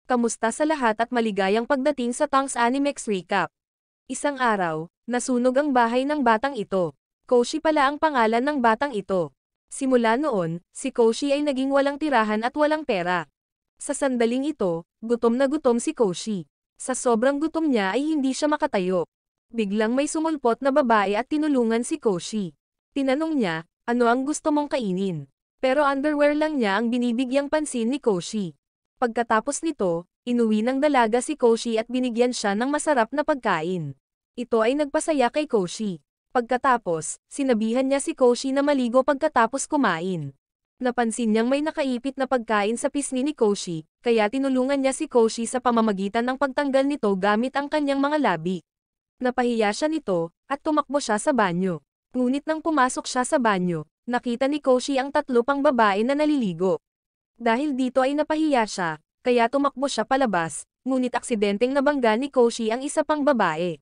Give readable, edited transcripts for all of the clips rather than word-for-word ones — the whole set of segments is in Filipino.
Kamusta sa lahat at maligayang pagdating sa Tongs Animex Recap. Isang araw, nasunog ang bahay ng batang ito. Koshi pala ang pangalan ng batang ito. Simula noon, si Koshi ay naging walang tirahan at walang pera. Sa sandaling ito, gutom na gutom si Koshi. Sa sobrang gutom niya ay hindi siya makatayo. Biglang may sumulpot na babae at tinulungan si Koshi. Tinanong niya, ano ang gusto mong kainin? Pero underwear lang niya ang binibigyang pansin ni Koshi. Pagkatapos nito, inuwi ng dalaga si Koshi at binigyan siya ng masarap na pagkain. Ito ay nagpasaya kay Koshi. Pagkatapos, sinabihan niya si Koshi na maligo pagkatapos kumain. Napansin niyang may nakaipit na pagkain sa pisngi ni Koshi, kaya tinulungan niya si Koshi sa pamamagitan ng pagtanggal nito gamit ang kanyang mga labi. Napahiya siya nito, at tumakbo siya sa banyo. Ngunit nang pumasok siya sa banyo, nakita ni Koshi ang tatlo pang babae na naliligo. Dahil dito ay napahiya siya, kaya tumakbo siya palabas, ngunit aksidenteng nabangga ni Koshi ang isa pang babae.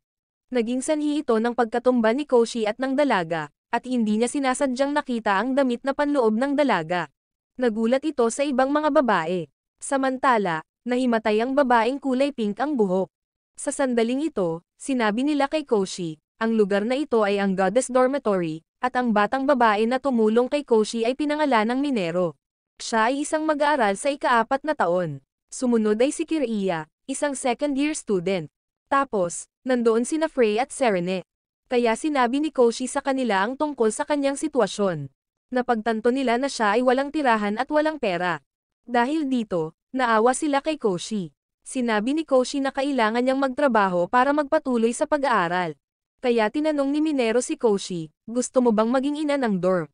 Naging sanhi ito ng pagkatumba ni Koshi at ng dalaga, at hindi niya sinasadyang nakita ang damit na panloob ng dalaga. Nagulat ito sa ibang mga babae. Samantala, nahimatay ang babaeng kulay pink ang buhok. Sa sandaling ito, sinabi nila kay Koshi, ang lugar na ito ay ang Goddess Dormitory, at ang batang babae na tumulong kay Koshi ay pinangalanang Minero. Siya ay isang mag-aaral sa ika-4 na taon. Sumunod ay si Kiriya, isang second-year student. Tapos, nandoon sina Frey at Serene. Kaya sinabi ni Koshi sa kanila ang tungkol sa kanyang sitwasyon. Napagtanto nila na siya ay walang tirahan at walang pera. Dahil dito, naawa sila kay Koshi. Sinabi ni Koshi na kailangan niyang magtrabaho para magpatuloy sa pag-aaral. Kaya tinanong ni Minero si Koshi, gusto mo bang maging ina ng dorm?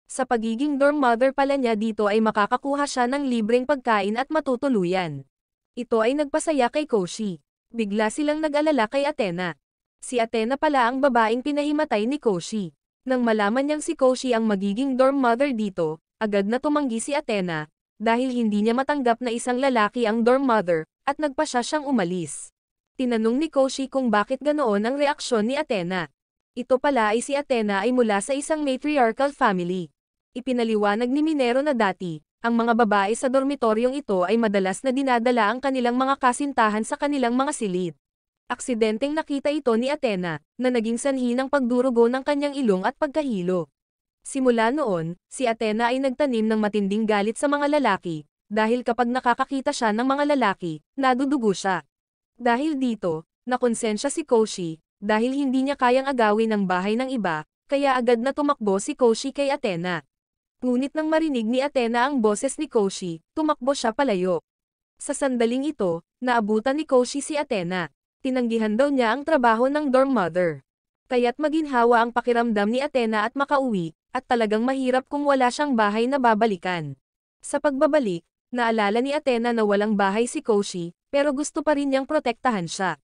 Sa pagiging dorm mother pala niya dito ay makakakuha siya ng libreng pagkain at matutuluyan. Ito ay nagpasaya kay Koshi. Bigla silang nag-alala kay Athena. Si Athena pala ang babaeng pinahimatay ni Koshi. Nang malaman niyang si Koshi ang magiging dorm mother dito, agad na tumanggi si Athena, dahil hindi niya matanggap na isang lalaki ang dorm mother, at nagpasya siyang umalis. Tinanong ni Koshi kung bakit ganoon ang reaksyon ni Athena. Ito pala ay si Athena ay mula sa isang matriarchal family. Ipinaliwanag ni Minero na dati, ang mga babae sa dormitoryong ito ay madalas na dinadala ang kanilang mga kasintahan sa kanilang mga silid. Aksidenteng nakita ito ni Athena, na naging sanhi ng pagdurugo ng kanyang ilong at pagkahilo. Simula noon, si Athena ay nagtanim ng matinding galit sa mga lalaki, dahil kapag nakakakita siya ng mga lalaki, nadudugo siya. Dahil dito, nakonsensya si Koshi, dahil hindi niya kayang agawin ang bahay ng iba, kaya agad na tumakbo si Koshi kay Athena. Ngunit nang marinig ni Athena ang boses ni Koshi, tumakbo siya palayo. Sa sandaling ito, naabutan ni Koshi si Athena. Tinanggihan daw niya ang trabaho ng dorm mother. Kaya't maginhawa ang pakiramdam ni Athena at makauwi, at talagang mahirap kung wala siyang bahay na babalikan. Sa pagbabalik, naalala ni Athena na walang bahay si Koshi, pero gusto pa rin niyang protektahan siya.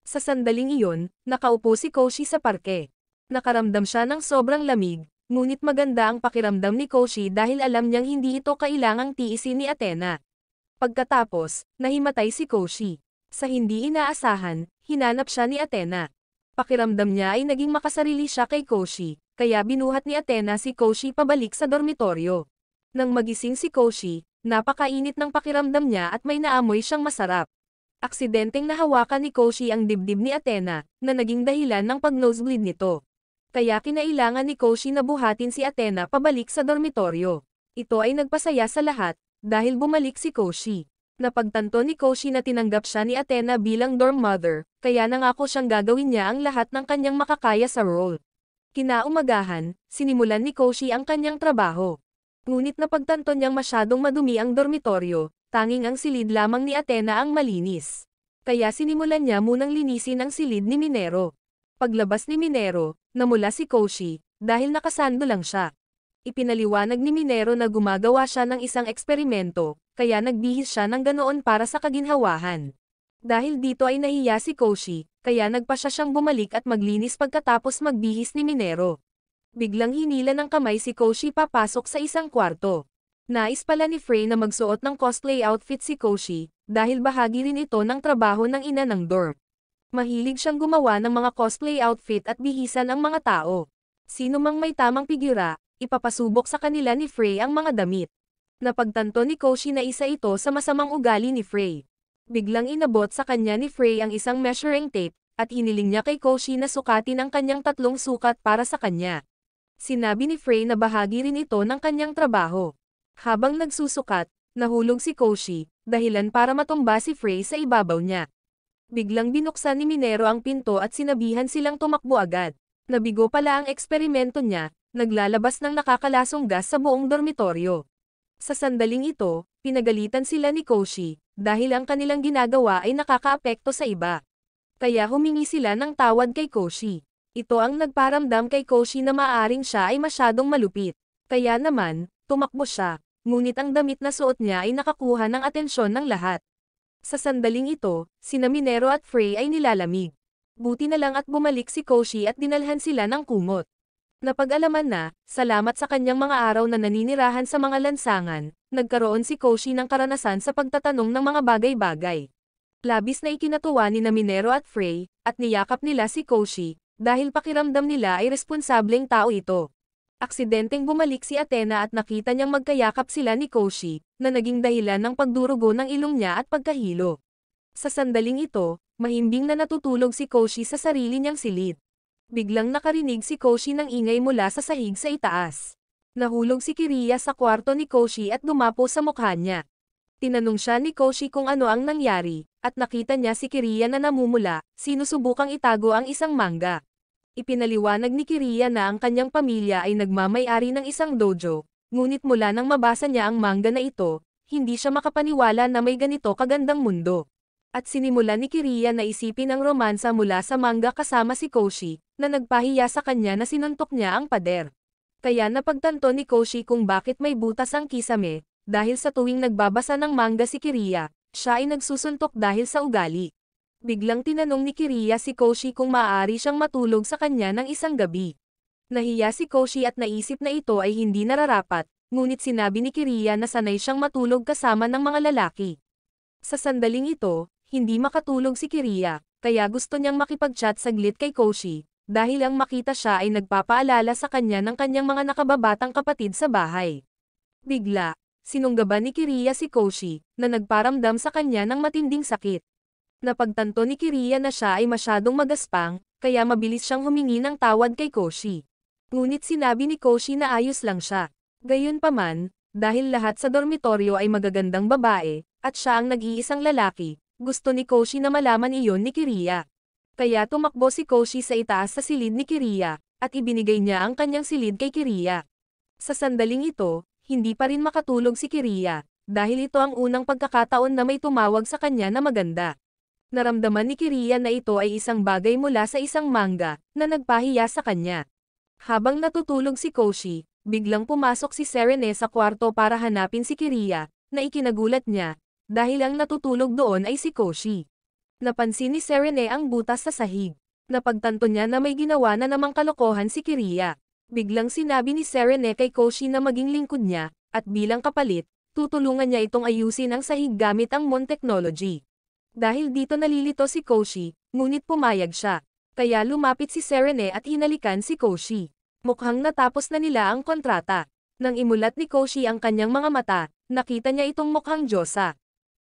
Sa sandaling iyon, nakaupo si Koshi sa parke. Nakaramdam siya ng sobrang lamig. Ngunit maganda ang pakiramdam ni Koshi dahil alam niyang hindi ito kailangang tiisin ni Athena. Pagkatapos, nahimatay si Koshi. Sa hindi inaasahan, hinanap siya ni Athena. Pakiramdam niya ay naging makasarili siya kay Koshi, kaya binuhat ni Athena si Koshi pabalik sa dormitoryo. Nang magising si Koshi, napakainit ng pakiramdam niya at may naamoy siyang masarap. Aksidenteng nahawakan ni Koshi ang dibdib ni Athena, na naging dahilan ng pag-nosebleed nito. Kaya kinailangan ni Koshi na buhatin si Athena pabalik sa dormitoryo. Ito ay nagpasaya sa lahat, dahil bumalik si Koshi. Napagtanto ni Koshi na tinanggap siya ni Athena bilang dorm mother, kaya nangako siyang gagawin niya ang lahat ng kanyang makakaya sa role. Kinaumagahan, sinimulan ni Koshi ang kanyang trabaho. Ngunit napagtanto niyang masyadong madumi ang dormitoryo, tanging ang silid lamang ni Athena ang malinis. Kaya sinimulan niya munang linisin ang silid ni Minero. Paglabas ni Minero, namula si Koshi, dahil nakasando lang siya. Ipinaliwanag ni Minero na gumagawa siya ng isang eksperimento, kaya nagbihis siya ng ganoon para sa kaginhawahan. Dahil dito ay nahiya si Koshi, kaya nagpasya siyang bumalik at maglinis pagkatapos magbihis ni Minero. Biglang hinila ng kamay si Koshi papasok sa isang kwarto. Nais pala ni Frey na magsuot ng cosplay outfit si Koshi, dahil bahagi rin ito ng trabaho ng ina ng dorm. Mahilig siyang gumawa ng mga cosplay outfit at bihisan ang mga tao. Sino mang may tamang figura, ipapasubok sa kanila ni Frey ang mga damit. Napagtanto ni Koshi na isa ito sa masamang ugali ni Frey. Biglang inabot sa kanya ni Frey ang isang measuring tape, at hiniling niya kay Koshi na sukatin ang kanyang 3 sukat para sa kanya. Sinabi ni Frey na bahagi rin ito ng kanyang trabaho. Habang nagsusukat, nahulog si Koshi, dahilan para matumba si Frey sa ibabaw niya. Biglang binuksan ni Minero ang pinto at sinabihan silang tumakbo agad. Nabigo pala ang eksperimento niya, naglalabas ng nakakalasong gas sa buong dormitoryo. Sa sandaling ito, pinagalitan sila ni Koshi, dahil ang kanilang ginagawa ay nakakaapekto sa iba. Kaya humingi sila ng tawad kay Koshi. Ito ang nagparamdam kay Koshi na maaaring siya ay masyadong malupit. Kaya naman, tumakbo siya, ngunit ang damit na suot niya ay nakakuha ng atensyon ng lahat. Sa sandaling ito, sina Minero at Frey ay nilalamig. Buti na lang at bumalik si Koshi at dinalhan sila ng kumot. Napag-alaman na, salamat sa kanyang mga araw na naninirahan sa mga lansangan, nagkaroon si Koshi ng karanasan sa pagtatanong ng mga bagay-bagay. Labis na ikinatuwa ni Minero at Frey, at niyakap nila si Koshi, dahil pakiramdam nila ay responsableng tao ito. Aksidenteng bumalik si Athena at nakita niyang magkayakap sila ni Koshi, na naging dahilan ng pagdurugo ng ilong niya at pagkahilo. Sa sandaling ito, mahimbing na natutulog si Koshi sa sarili niyang silid. Biglang nakarinig si Koshi ng ingay mula sa sahig sa itaas. Nahulog si Kiriya sa kwarto ni Koshi at dumapo sa mukha niya. Tinanong siya ni Koshi kung ano ang nangyari, at nakita niya si Kiriya na namumula, sinusubukang itago ang isang manga. Ipinaliwanag ni Kiriya na ang kanyang pamilya ay nagmamay-ari ng isang dojo, ngunit mula nang mabasa niya ang manga na ito, hindi siya makapaniwala na may ganito kagandang mundo. At sinimula ni Kiriya na isipin ang romansa mula sa manga kasama si Koshi, na nagpahiya sa kanya na sinuntok niya ang pader. Kaya napagtanto ni Koshi kung bakit may butas ang kisame, dahil sa tuwing nagbabasa ng manga si Kiriya, siya ay nagsusuntok dahil sa ugali. Biglang tinanong ni Kiriya si Koshi kung maaari siyang matulog sa kanya ng isang gabi. Nahiya si Koshi at naisip na ito ay hindi nararapat, ngunit sinabi ni Kiriya na sanay siyang matulog kasama ng mga lalaki. Sa sandaling ito, hindi makatulog si Kiriya, kaya gusto niyang makipag-chat saglit kay Koshi, dahil ang makita siya ay nagpapaalala sa kanya ng kanyang mga nakababatang kapatid sa bahay. Bigla, sinunggaban ni Kiriya si Koshi, na nagparamdam sa kanya ng matinding sakit. Napagtanto ni Kiriya na siya ay masyadong magaspang, kaya mabilis siyang humingi ng tawad kay Koshi. Ngunit sinabi ni Koshi na ayos lang siya. Gayunpaman, dahil lahat sa dormitoryo ay magagandang babae, at siya ang nag-iisang lalaki, gusto ni Koshi na malaman iyon ni Kiriya. Kaya tumakbo si Koshi sa itaas sa silid ni Kiriya, at ibinigay niya ang kanyang silid kay Kiriya. Sa sandaling ito, hindi pa rin makatulog si Kiriya, dahil ito ang unang pagkakataon na may tumawag sa kanya na maganda. Naramdaman ni Kiriya na ito ay isang bagay mula sa isang manga, na nagpahiya sa kanya. Habang natutulog si Koshi, biglang pumasok si Serene sa kwarto para hanapin si Kiriya, na ikinagulat niya, dahil ang natutulog doon ay si Koshi. Napansin ni Serene ang butas sa sahig. Napagtanto niya na may ginawa na namang kalokohan si Kiriya. Biglang sinabi ni Serene kay Koshi na maging lingkod niya, at bilang kapalit, tutulungan niya itong ayusin ang sahig gamit ang Mon Technology. Dahil dito nalilito si Koshi, ngunit pumayag siya. Kaya lumapit si Serene at hinalikan si Koshi. Mukhang natapos na nila ang kontrata. Nang imulat ni Koshi ang kanyang mga mata, nakita niya itong mukhang Diyosa.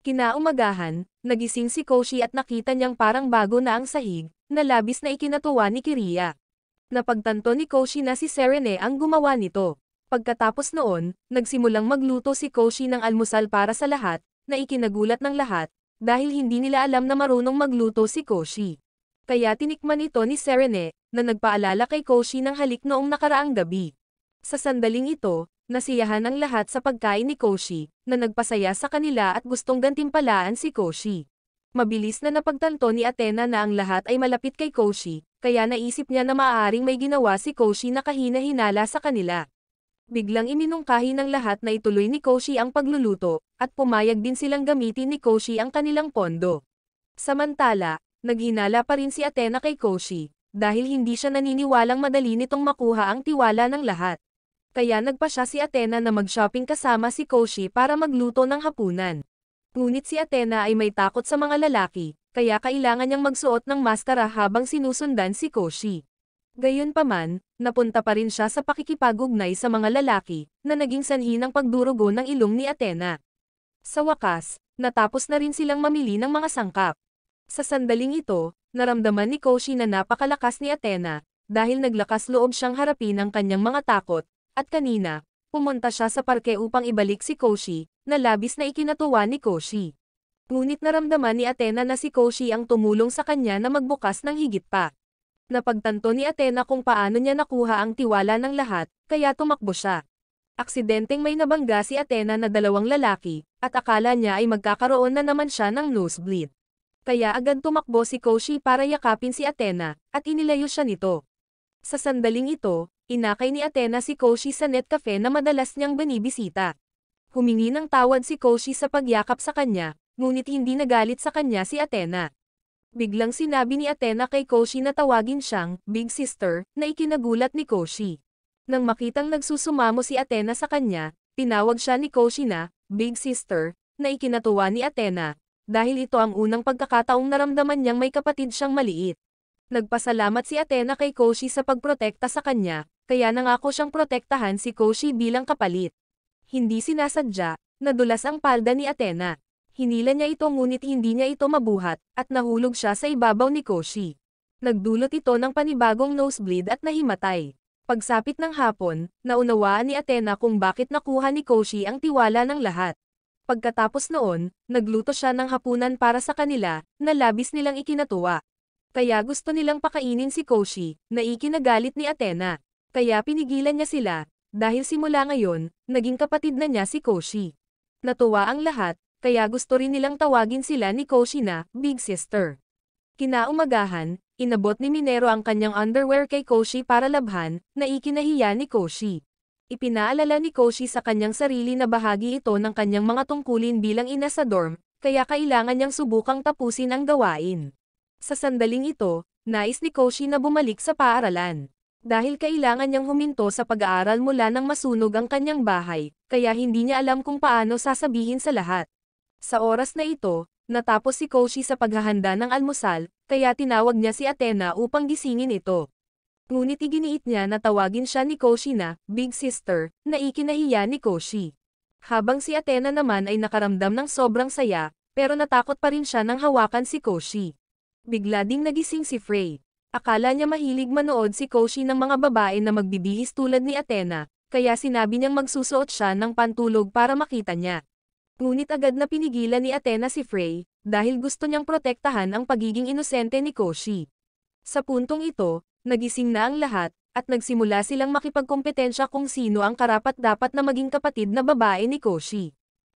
Kinaumagahan, nagising si Koshi at nakita niyang parang bago na ang sahig, na labis na ikinatuwa ni Kiriya. Napagtanto ni Koshi na si Serene ang gumawa nito. Pagkatapos noon, nagsimulang magluto si Koshi ng almusal para sa lahat, na ikinagulat ng lahat, dahil hindi nila alam na marunong magluto si Koshi. Kaya tinikman ito ni Serene, na nagpaalala kay Koshi ng halik noong nakaraang gabi. Sa sandaling ito, nasiyahan ang lahat sa pagkain ni Koshi, na nagpasaya sa kanila at gustong gantimpalaan si Koshi. Mabilis na napagtanto ni Athena na ang lahat ay malapit kay Koshi, kaya naisip niya na maaaring may ginawa si Koshi na kahina-hinala sa kanila. Biglang iminungkahi ng lahat na ituloy ni Koshi ang pagluluto, at pumayag din silang gamitin ni Koshi ang kanilang pondo. Samantala, naghinala pa rin si Athena kay Koshi, dahil hindi siya naniniwalang madali nitong makuha ang tiwala ng lahat. Kaya nagpa siya si Athena na mag-shopping kasama si Koshi para magluto ng hapunan. Ngunit si Athena ay may takot sa mga lalaki, kaya kailangan niyang magsuot ng maskara habang sinusundan si Koshi. Gayunpaman, napunta pa rin siya sa pakikipag-ugnay sa mga lalaki, na naging sanhi ng pagdurugo ng ilong ni Athena. Sa wakas, Natapos na rin silang mamili ng mga sangkap. Sa sandaling ito, naramdaman ni Koshi na napakalakas ni Athena, dahil naglakas loob siyang harapin ang kanyang mga takot, at kanina, pumunta siya sa parke upang ibalik si Koshi, na labis na ikinatuwa ni Koshi. Ngunit naramdaman ni Athena na si Koshi ang tumulong sa kanya na magbukas ng higit pa. Napagtanto ni Athena kung paano niya nakuha ang tiwala ng lahat, kaya tumakbo siya. Aksidenteng may nabangga si Athena na dalawang lalaki, at akala niya ay magkakaroon na naman siya ng nosebleed. Kaya agad tumakbo si Koshi para yakapin si Athena, at inilayo siya nito. Sa sandaling ito, inakay ni Athena si Koshi sa net cafe na madalas niyang binibisita. Humingi ng tawad si Koshi sa pagyakap sa kanya, ngunit hindi nagalit sa kanya si Athena. Biglang sinabi ni Athena kay Koshi na tawagin siyang Big Sister, na ikinagulat ni Koshi. Nang makitang nagsusumamo si Athena sa kanya, tinawag siya ni Koshi na Big Sister, na ikinatuwa ni Athena, dahil ito ang unang pagkakataong naramdaman niyang may kapatid siyang maliit. Nagpasalamat si Athena kay Koshi sa pagprotekta sa kanya, kaya nangako siyang protektahan si Koshi bilang kapalit. Hindi sinasadya, nadulas ang palda ni Athena. Hinila niya ito ngunit hindi niya ito mabuhat, at nahulog siya sa ibabaw ni Koshi. Nagdulot ito ng panibagong nosebleed at nahimatay. Pagsapit ng hapon, naunawaan ni Athena kung bakit nakuha ni Koshi ang tiwala ng lahat. Pagkatapos noon, nagluto siya ng hapunan para sa kanila, na labis nilang ikinatuwa. Kaya gusto nilang pakainin si Koshi, na ikinagalit ni Athena. Kaya pinigilan niya sila, dahil simula ngayon, naging kapatid na niya si Koshi. Natuwa ang lahat, kaya gusto rin nilang tawagin sila ni Koshi na Big Sister. Kinaumagahan, inabot ni Minero ang kanyang underwear kay Koshi para labhan, na ikinahiya ni Koshi. Ipinaalala ni Koshi sa kanyang sarili na bahagi ito ng kanyang mga tungkulin bilang ina sa dorm, kaya kailangan niyang subukang tapusin ang gawain. Sa sandaling ito, nais ni Koshi na bumalik sa paaralan. Dahil kailangan niyang huminto sa pag-aaral mula nang masunog ang kanyang bahay, kaya hindi niya alam kung paano sasabihin sa lahat. Sa oras na ito, natapos si Koshi sa paghahanda ng almusal, kaya tinawag niya si Athena upang gisingin ito. Ngunit iginiit niya na tawagin siya ni Koshi na Big Sister, na ikinahiya ni Koshi. Habang si Athena naman ay nakaramdam ng sobrang saya, pero natakot pa rin siya nang hawakan si Koshi. Bigla ding nagising si Frey. Akala niya mahilig manood si Koshi ng mga babae na magbibihis tulad ni Athena, kaya sinabi niyang magsusuot siya ng pantulog para makita niya. Ngunit agad na pinigilan ni Athena si Frey, dahil gusto niyang protektahan ang pagiging inosente ni Koshi. Sa puntong ito, nagising na ang lahat, at nagsimula silang makipagkompetensya kung sino ang karapat-dapat na maging kapatid na babae ni Koshi.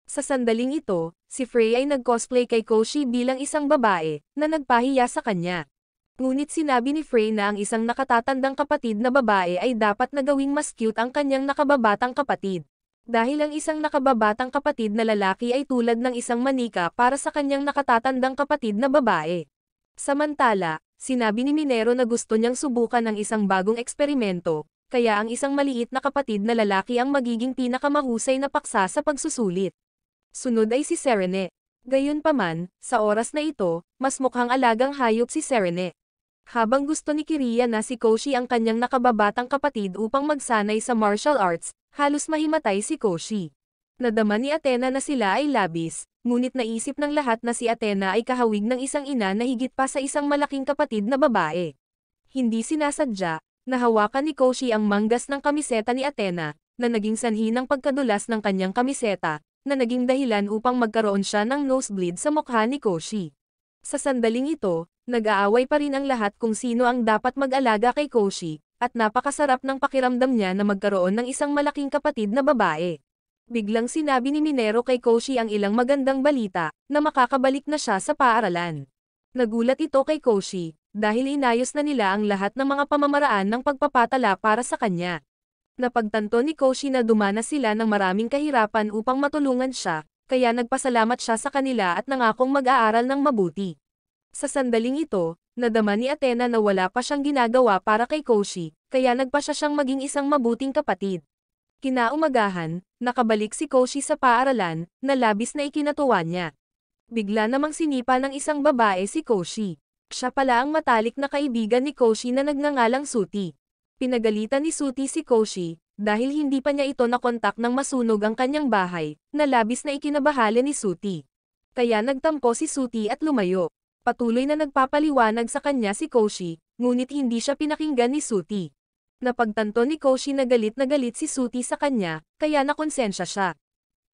Sa sandaling ito, si Frey ay nag-cosplay kay Koshi bilang isang babae, na nagpahiya sa kanya. Ngunit sinabi ni Frey na ang isang nakatatandang kapatid na babae ay dapat na gawing mas cute ang kanyang nakababatang kapatid. Dahil ang isang nakababatang kapatid na lalaki ay tulad ng isang manika para sa kanyang nakatatandang kapatid na babae. Samantala, sinabi ni Minero na gusto niyang subukan ang isang bagong eksperimento, kaya ang isang maliit na kapatid na lalaki ang magiging pinakamahusay na paksa sa pagsusulit. Sunod ay si Serene. Gayunpaman, sa oras na ito, mas mukhang alagang hayop si Serene. Habang gusto ni Kiriya na si Koshi ang kanyang nakababatang kapatid upang magsanay sa martial arts, halos mahimatay si Koshi. Nadama ni Athena na sila ay labis, ngunit naisip ng lahat na si Athena ay kahawig ng isang ina na higit pa sa isang malaking kapatid na babae. Hindi sinasadya, nahawakan ni Koshi ang manggas ng kamiseta ni Athena, na naging sanhi ng pagkadulas ng kanyang kamiseta, na naging dahilan upang magkaroon siya ng nosebleed sa mukha ni Koshi. Sa sandaling ito, nag-aaway pa rin ang lahat kung sino ang dapat mag-alaga kay Koshi, at napakasarap ng pakiramdam niya na magkaroon ng isang malaking kapatid na babae. Biglang sinabi ni Minero kay Koshi ang ilang magandang balita, na makakabalik na siya sa paaralan. Nagulat ito kay Koshi, dahil inayos na nila ang lahat ng mga pamamaraan ng pagpapatala para sa kanya. Napagtanto ni Koshi na dumanas sila ng maraming kahirapan upang matulungan siya, kaya nagpasalamat siya sa kanila at nangakong mag-aaral ng mabuti. Sa sandaling ito, nadama ni Athena na wala pa siyang ginagawa para kay Koshi, kaya nagpa siya siyang maging isang mabuting kapatid. Kinaumagahan, nakabalik si Koshi sa paaralan, na labis na ikinatuwa niya. Bigla namang sinipa ng isang babae si Koshi. Siya pala ang matalik na kaibigan ni Koshi na nagngangalang Suti. Pinagalitan ni Suti si Koshi, dahil hindi pa niya ito nakontak nang masunog ang kanyang bahay, na labis na ikinabahala ni Suti. Kaya nagtampo si Suti at lumayo. Patuloy na nagpapaliwanag sa kanya si Koshi, ngunit hindi siya pinakinggan ni Suti. Napagtanto ni Koshi na galit si Suti sa kanya, kaya nakonsensya siya.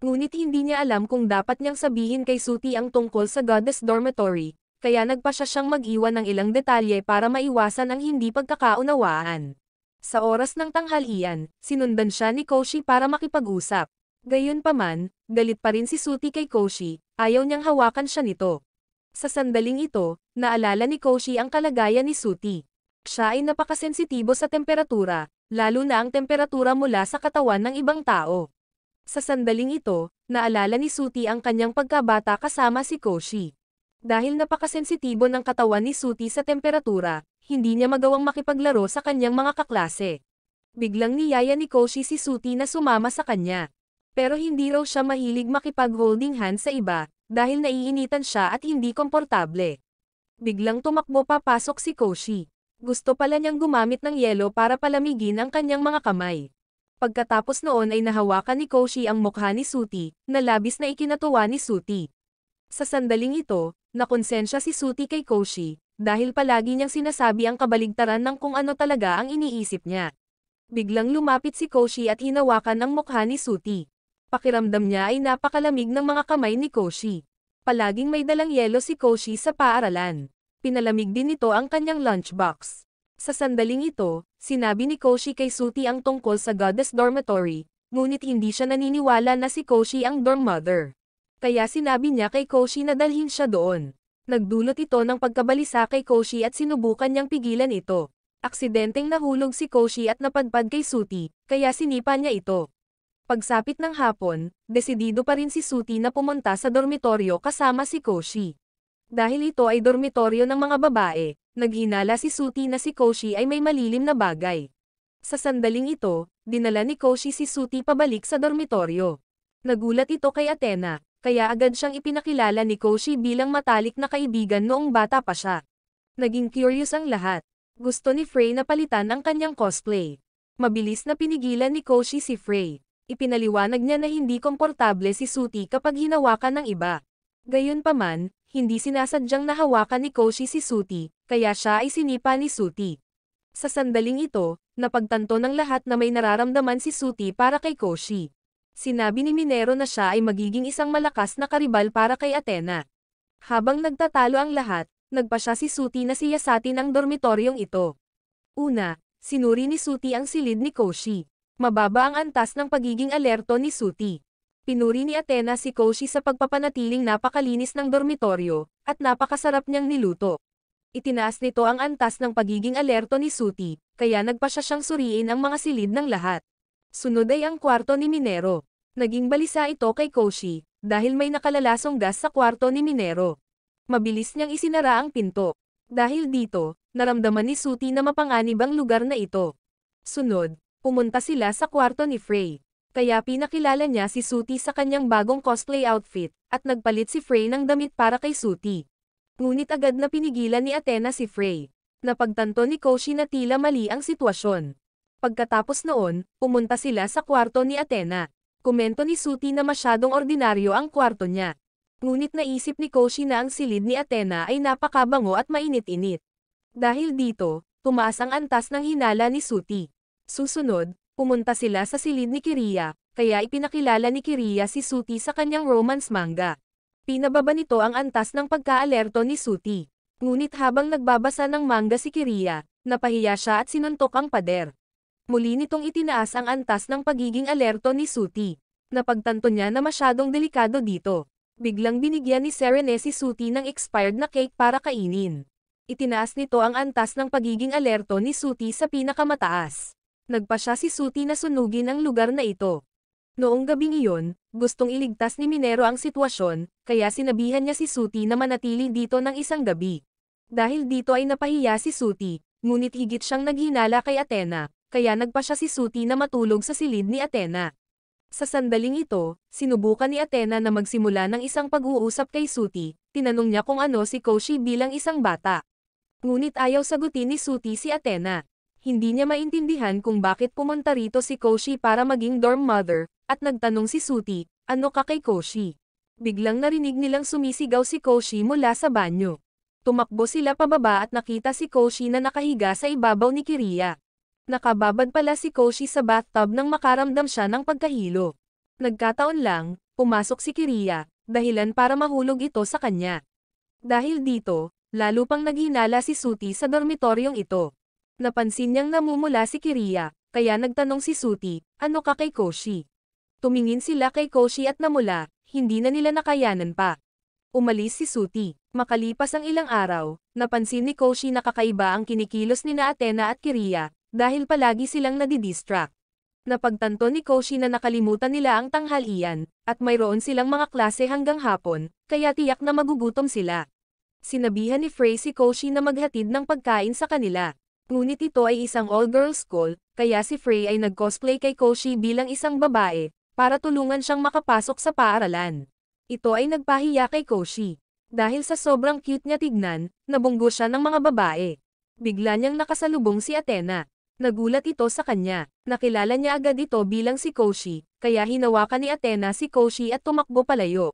Ngunit hindi niya alam kung dapat niyang sabihin kay Suti ang tungkol sa Goddess Dormitory, kaya nagpasya siyang mag-iwan ng ilang detalye para maiwasan ang hindi pagkakaunawaan. Sa oras ng tanghalian, sinundan siya ni Koshi para makipag-usap. Gayunpaman, galit pa rin si Suti kay Koshi, ayaw niyang hawakan siya nito. Sa sandaling ito, naalala ni Koshi ang kalagayan ni Suti. Siya ay napakasensitibo sa temperatura, lalo na ang temperatura mula sa katawan ng ibang tao. Sa sandaling ito, naalala ni Suti ang kanyang pagkabata kasama si Koshi. Dahil napakasensitibo ng katawan ni Suti sa temperatura, hindi niya magawang makipaglaro sa kanyang mga kaklase. Biglang niyaya ni Koshi si Suti na sumama sa kanya. Pero hindi raw siya mahilig makipag-holding hands sa iba, dahil naiinitan siya at hindi komportable. Biglang tumakbo papasok si Koshi. Gusto pala niyang gumamit ng yelo para palamigin ang kanyang mga kamay. Pagkatapos noon ay nahawakan ni Koshi ang mukha ni Suti, na labis na ikinatuwa ni Suti. Sa sandaling ito, nakonsensya si Suti kay Koshi, dahil palagi niyang sinasabi ang kabaligtaran ng kung ano talaga ang iniisip niya. Biglang lumapit si Koshi at hinawakan ang mukha ni Suti. Pakiramdam niya ay napakalamig ng mga kamay ni Koshi. Palaging may dalang yelo si Koshi sa paaralan. Pinalamig din nito ang kanyang lunchbox. Sa sandaling ito, sinabi ni Koshi kay Suti ang tungkol sa Goddess Dormitory, ngunit hindi siya naniniwala na si Koshi ang dorm mother. Kaya sinabi niya kay Koshi na dalhin siya doon. Nagdulot ito ng pagkabalisa kay Koshi at sinubukan niyang pigilan ito. Aksidenteng nahulog si Koshi at napadpad kay Suti, kaya sinipa niya ito. Pagsapit ng hapon, desidido pa rin si Suti na pumunta sa dormitoryo kasama si Koshi. Dahil ito ay dormitoryo ng mga babae, naghinala si Suti na si Koshi ay may malilim na bagay. Sa sandaling ito, dinala ni Koshi si Suti pabalik sa dormitoryo. Nagulat ito kay Athena, kaya agad siyang ipinakilala ni Koshi bilang matalik na kaibigan noong bata pa siya. Naging curious ang lahat. Gusto ni Frey na palitan ang kanyang cosplay. Mabilis na pinigilan ni Koshi si Frey. Ipinaliwanag niya na hindi komportable si Suti kapag hinawakan ng iba. Gayunpaman, hindi sinasadyang nahawakan ni Koshi si Suti, kaya siya ay sinipa ni Suti. Sa sandaling ito, napagtanto ng lahat na may nararamdaman si Suti para kay Koshi. Sinabi ni Minero na siya ay magiging isang malakas na karibal para kay Athena. Habang nagtatalo ang lahat, nagpasya si Suti na siyasatin ang dormitoryong ito. Una, sinuri ni Suti ang silid ni Koshi. Mababa ang antas ng pagiging alerto ni Suti. Pinuri ni Athena si Koshi sa pagpapanatiling napakalinis ng dormitoryo, at napakasarap niyang niluto. Itinaas nito ang antas ng pagiging alerto ni Suti, kaya nagpasya siyang suriin ang mga silid ng lahat. Sunod ay ang kwarto ni Minero. Naging balisa ito kay Koshi, dahil may nakalalasong gas sa kwarto ni Minero. Mabilis niyang isinara ang pinto. Dahil dito, naramdaman ni Suti na mapanganib ang lugar na ito. Sunod, pumunta sila sa kwarto ni Frey. Kaya pinakilala niya si Suti sa kanyang bagong cosplay outfit, at nagpalit si Frey ng damit para kay Suti. Ngunit agad na pinigilan ni Athena si Frey. Napagtanto ni Koshi na tila mali ang sitwasyon. Pagkatapos noon, pumunta sila sa kwarto ni Athena. Komento ni Suti na masyadong ordinaryo ang kwarto niya. Ngunit naisip ni Koshi na ang silid ni Athena ay napakabango at mainit-init. Dahil dito, tumaas ang antas ng hinala ni Suti. Susunod, pumunta sila sa silid ni Kiriya, kaya ipinakilala ni Kiriya si Suti sa kanyang romance manga. Pinababa nito ang antas ng pagka-alerto ni Suti. Ngunit habang nagbabasa ng manga si Kiriya, napahiya siya at sinuntok ang pader. Muli nitong itinaas ang antas ng pagiging alerto ni Suti. Napagtanto niya na masyadong delikado dito. Biglang binigyan ni Serene si Suti ng expired na cake para kainin. Itinaas nito ang antas ng pagiging alerto ni Suti sa pinakamataas. Nagpasya si Suti na sunugin ang lugar na ito. Noong gabing iyon, gustong iligtas ni Minero ang sitwasyon, kaya sinabihan niya si Suti na manatili dito ng isang gabi. Dahil dito ay napahiya si Suti, ngunit higit siyang naghinala kay Athena, kaya nagpasya si Suti na matulog sa silid ni Athena. Sa sandaling ito, sinubukan ni Athena na magsimula ng isang pag-uusap kay Suti, tinanong niya kung ano si Koshi bilang isang bata. Ngunit ayaw sagutin ni Suti si Athena. Hindi niya maintindihan kung bakit pumunta rito si Koshi para maging dorm mother, at nagtanong si Suti, ano ka kay Koshi? Biglang narinig nilang sumisigaw si Koshi mula sa banyo. Tumakbo sila pababa at nakita si Koshi na nakahiga sa ibabaw ni Kiriya. Nakababad pala si Koshi sa bathtub nang makaramdam siya ng pagkahilo. Nagkataon lang, pumasok si Kiriya, dahilan para mahulog ito sa kanya. Dahil dito, lalo pang naghinala si Suti sa dormitoryong ito. Napansin niyang namumula si Kiriya, kaya nagtanong si Suti, ano ka kay Koshi? Tumingin sila kay Koshi at namula, hindi na nila nakayanan pa. Umalis si Suti. Makalipas ang ilang araw, napansin ni Koshi na kakaiba ang kinikilos ni na Athena at Kiriya, dahil palagi silang nadidistract. Napagtanto ni Koshi na nakalimutan nila ang tanghalian, at mayroon silang mga klase hanggang hapon, kaya tiyak na magugutom sila. Sinabihan ni Frey si Koshi na maghatid ng pagkain sa kanila. Ngunit ito ay isang all-girls school, kaya si Frey ay nag-cosplay kay Koshi bilang isang babae, para tulungan siyang makapasok sa paaralan. Ito ay nagpahiya kay Koshi. Dahil sa sobrang cute niya tignan, nabunggo siya ng mga babae. Bigla niyang nakasalubong si Athena. Nagulat ito sa kanya. Nakilala niya agad ito bilang si Koshi, kaya hinawakan ni Athena si Koshi at tumakbo palayo.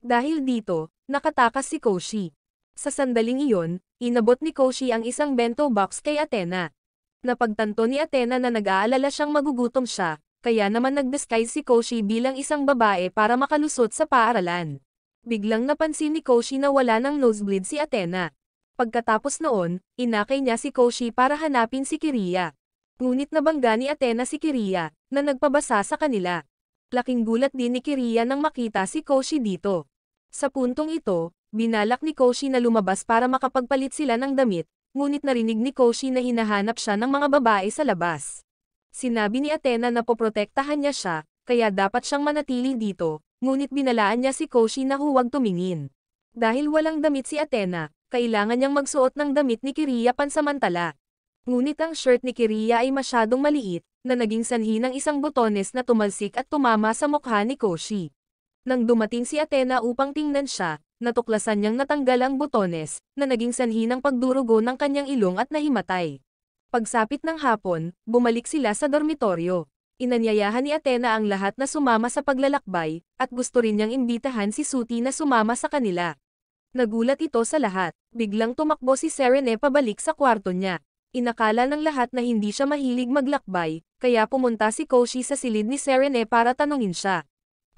Dahil dito, nakatakas si Koshi. Sa sandaling iyon, inabot ni Koshi ang isang bento box kay Athena. Napagtanto ni Athena na nag-aalala siyang magugutom siya, kaya naman nag-disguise si Koshi bilang isang babae para makalusot sa paaralan. Biglang napansin ni Koshi na wala ng nosebleed si Athena. Pagkatapos noon, inakay niya si Koshi para hanapin si Kiriya. Ngunit nabangga ni Athena si Kiriya, na nagpabasa sa kanila. Laking gulat din ni Kiriya nang makita si Koshi dito. Sa puntong ito, binalak ni Koshi na lumabas para makapagpalit sila ng damit, ngunit narinig ni Koshi na hinahanap siya ng mga babae sa labas. Sinabi ni Athena na poprotektahan niya siya, kaya dapat siyang manatili dito, ngunit binalaan niya si Koshi na huwag tumingin. Dahil walang damit si Athena, kailangan niyang magsuot ng damit ni Kiriya pansamantala. Ngunit ang shirt ni Kiriya ay masyadong maliit, na naging sanhi ng isang botones na tumalsik at tumama sa mukha ni Koshi. Nang dumating si Athena upang tingnan siya, natuklasan niyang natanggal ang botones, na naging sanhi ng pagdurugo ng kanyang ilong at nahimatay. Pagsapit ng hapon, bumalik sila sa dormitoryo. Inanyayahan ni Athena ang lahat na sumama sa paglalakbay, at gusto rin niyang imbitahan si Suti na sumama sa kanila. Nagulat ito sa lahat, biglang tumakbo si Serene pabalik sa kwarto niya. Inakala ng lahat na hindi siya mahilig maglakbay, kaya pumunta si Koshi sa silid ni Serene para tanungin siya.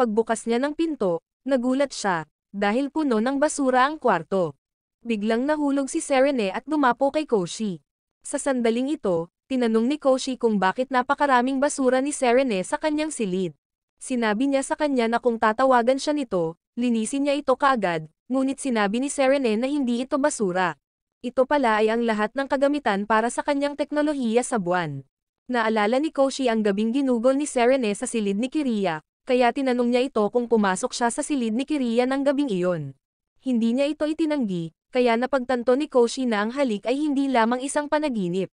Pagbukas niya ng pinto, nagulat siya, dahil puno ng basura ang kwarto. Biglang nahulog si Serene at dumapo kay Koshi. Sa sandaling ito, tinanong ni Koshi kung bakit napakaraming basura ni Serene sa kanyang silid. Sinabi niya sa kanya na kung tatawagan siya nito, linisin niya ito kaagad, ngunit sinabi ni Serene na hindi ito basura. Ito pala ay ang lahat ng kagamitan para sa kanyang teknolohiya sa buwan. Naalala ni Koshi ang gabing ginugol ni Serene sa silid ni Kiriya, kaya tinanong niya ito kung pumasok siya sa silid ni Kiriya ng gabing iyon. Hindi niya ito itinanggi, kaya napagtanto ni Koshi na ang halik ay hindi lamang isang panaginip.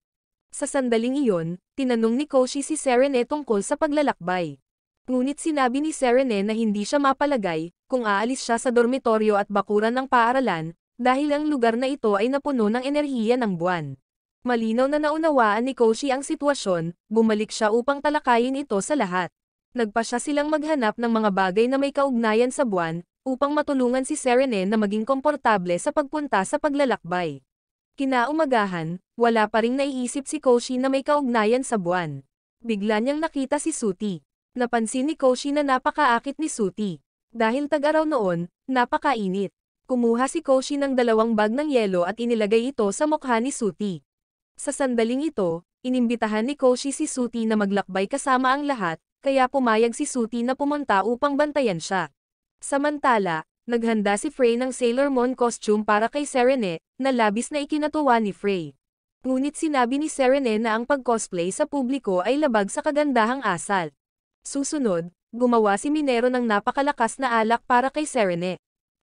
Sa sandaling iyon, tinanong ni Koshi si Serene tungkol sa paglalakbay. Ngunit sinabi ni Serene na hindi siya mapalagay, kung aalis siya sa dormitoryo at bakuran ng paaralan, dahil ang lugar na ito ay napuno ng enerhiya ng buwan. Malinaw na naunawaan ni Koshi ang sitwasyon, bumalik siya upang talakayin ito sa lahat. Nagpasya silang maghanap ng mga bagay na may kaugnayan sa buwan, upang matulungan si Serene na maging komportable sa pagpunta sa paglalakbay. Kinaumagahan, wala pa ring naiisip si Koshi na may kaugnayan sa buwan. Bigla niyang nakita si Suti. Napansin ni Koshi na napakaakit ni Suti. Dahil tag-araw noon, napakainit. Kumuha si Koshi ng 2 bag ng yelo at inilagay ito sa mukha ni Suti. Sa sandaling ito, inimbitahan ni Koshi si Suti na maglakbay kasama ang lahat, kaya pumayag si Suti na pumunta upang bantayan siya. Samantala, naghanda si Frey ng Sailor Moon costume para kay Serene, na labis na ikinatuwa ni Frey. Ngunit sinabi ni Serene na ang pag-cosplay sa publiko ay labag sa kagandahang asal. Susunod, gumawa si Minero ng napakalakas na alak para kay Serene.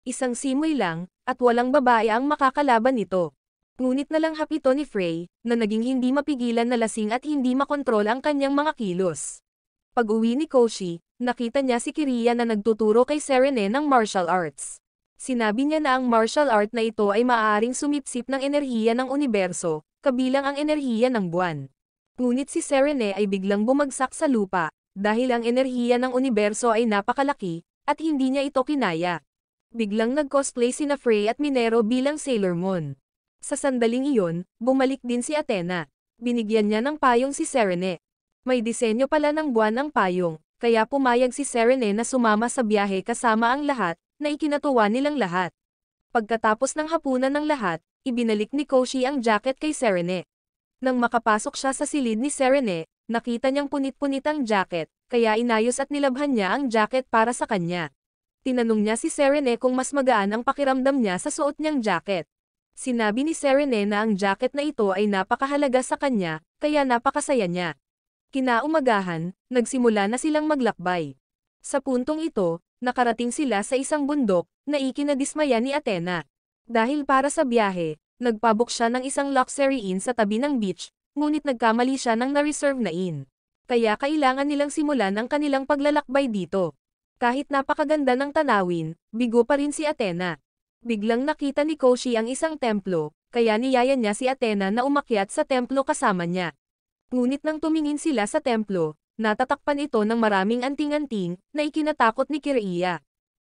Isang simoy lang, at walang babae ang makakalaban nito. Ngunit nalanghap ito ni Frey, na naging hindi mapigilan na lasing at hindi makontrol ang kanyang mga kilos. Pag-uwi ni Koshi, nakita niya si Kiriya na nagtuturo kay Serene ng martial arts. Sinabi niya na ang martial art na ito ay maaaring sumipsip ng enerhiya ng universo, kabilang ang enerhiya ng buwan. Ngunit si Serene ay biglang bumagsak sa lupa, dahil ang enerhiya ng universo ay napakalaki, at hindi niya ito kinaya. Biglang nag-cosplay sina Frey at Minero bilang Sailor Moon. Sa sandaling iyon, bumalik din si Athena. Binigyan niya ng payong si Serene. May disenyo pala ng buwan ang payong, kaya pumayag si Serene na sumama sa biyahe kasama ang lahat, na ikinatuwa nilang lahat. Pagkatapos ng hapunan ng lahat, ibinalik ni Koshi ang jacket kay Serene. Nang makapasok siya sa silid ni Serene, nakita niyang punit-punit ang jacket, kaya inayos at nilabhan niya ang jacket para sa kanya. Tinanong niya si Serene kung mas magaan ang pakiramdam niya sa suot niyang jacket. Sinabi ni Serene na ang jacket na ito ay napakahalaga sa kanya, kaya napakasaya niya. Kinaumagahan, nagsimula na silang maglakbay. Sa puntong ito, nakarating sila sa isang bundok, na ikinadismaya ni Athena. Dahil para sa biyahe, nagpabook siya ng isang luxury inn sa tabi ng beach, ngunit nagkamali siya ng na-reserve na inn. Kaya kailangan nilang simulan ang kanilang paglalakbay dito. Kahit napakaganda ng tanawin, bigo pa rin si Athena. Biglang nakita ni Koshi ang isang templo, kaya niyaya niya si Athena na umakyat sa templo kasama niya. Ngunit nang tumingin sila sa templo, natatakpan ito ng maraming anting-anting, na ikinatakot ni Kiriya.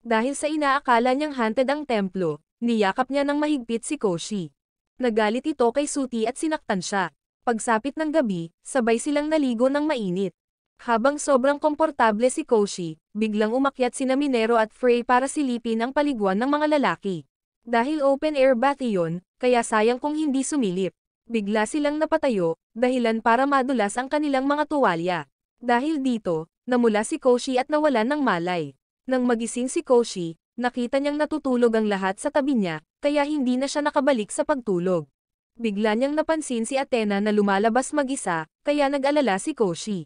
Dahil sa inaakala niyang haunted ang templo, niyakap niya ng mahigpit si Koshi. Nagalit ito kay Suti at sinaktan siya. Pagsapit ng gabi, sabay silang naligo ng mainit. Habang sobrang komportable si Koshi, biglang umakyat sina Minero at Frey para silipin ang paliguan ng mga lalaki. Dahil open air bath iyon, kaya sayang kung hindi sumilip. Bigla silang napatayo, dahilan para madulas ang kanilang mga tuwalya. Dahil dito, namula si Koshi at nawalan ng malay. Nang magising si Koshi, nakita niyang natutulog ang lahat sa tabi niya, kaya hindi na siya nakabalik sa pagtulog. Bigla niyang napansin si Athena na lumalabas mag-isa, kaya nag-alala si Koshi.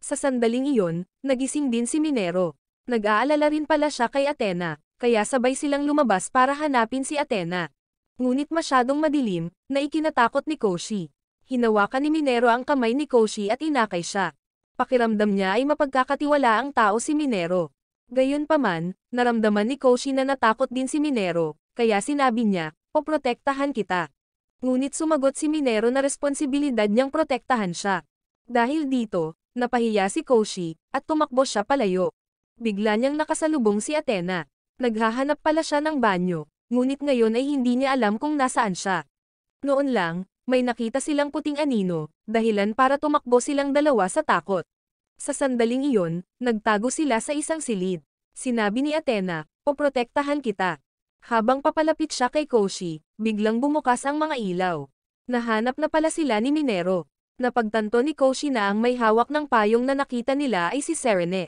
Sa sandaling iyon, nagising din si Minero. Nag-aalala rin pala siya kay Athena, kaya sabay silang lumabas para hanapin si Athena. Ngunit masyadong madilim, na ikinatakot ni Koshi. Hinawakan ni Minero ang kamay ni Koshi at inakay siya. Pakiramdam niya ay mapagkakatiwalaang tao si Minero. Gayunpaman, naramdaman ni Koshi na natakot din si Minero, kaya sinabi niya, "Poprotektahan kita." Ngunit sumagot si Minero na responsibilidad niyang protektahan siya. Dahil dito, napahiya si Koshi, at tumakbo siya palayo. Bigla niyang nakasalubong si Athena. Naghahanap pala siya ng banyo, ngunit ngayon ay hindi niya alam kung nasaan siya. Noon lang, may nakita silang puting anino, dahilan para tumakbo silang dalawa sa takot. Sa sandaling iyon, nagtago sila sa isang silid. Sinabi ni Athena, "Poprotektahan kita." Habang papalapit siya kay Koshi, biglang bumukas ang mga ilaw. Nahanap na pala sila ni Minero. Napagtanto ni Koshi na ang may hawak ng payong na nakita nila ay si Serene.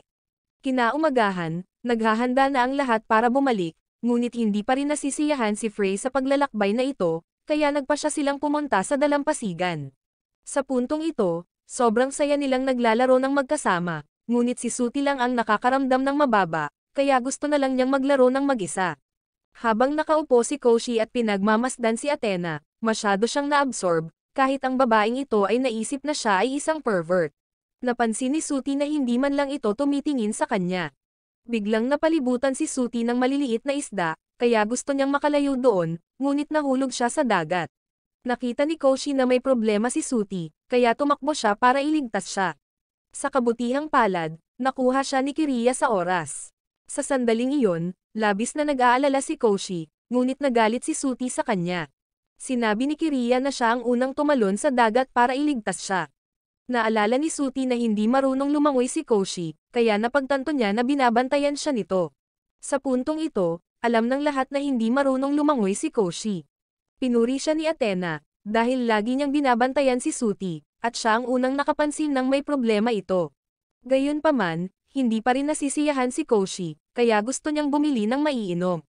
Kinaumagahan, naghahanda na ang lahat para bumalik, ngunit hindi pa rin nasisiyahan si Frey sa paglalakbay na ito, kaya nagpa siya silang pumunta sa dalampasigan. Sa puntong ito, sobrang saya nilang naglalaro ng magkasama, ngunit si Suti lang ang nakakaramdam ng mababa, kaya gusto na lang niyang maglaro ng mag-isa. Habang nakaupo si Koshi at pinagmamasdan si Athena, masyado siyang na-absorb, kahit ang babaeng ito ay naisip na siya ay isang pervert. Napansin ni Suti na hindi man lang ito tumitingin sa kanya. Biglang napalibutan si Suti ng maliliit na isda, kaya gusto niyang makalayo doon, ngunit nahulog siya sa dagat. Nakita ni Koshi na may problema si Suti, kaya tumakbo siya para iligtas siya. Sa kabutihang palad, nakuha siya ni Kiriya sa oras. Sa sandaling iyon, labis na nag-aalala si Koshi, ngunit nagalit si Suti sa kanya. Sinabi ni Kiriya na siya ang unang tumalon sa dagat para iligtas siya. Naalala ni Suti na hindi marunong lumangoy si Koshi, kaya napagtanto niya na binabantayan siya nito. Sa puntong ito, alam ng lahat na hindi marunong lumangoy si Koshi. Pinuri siya ni Athena, dahil lagi niyang binabantayan si Suti, at siya ang unang nakapansin ng may problema ito. Gayunpaman, hindi pa rin nasisiyahan si Koshi, kaya gusto niyang bumili ng maiinom.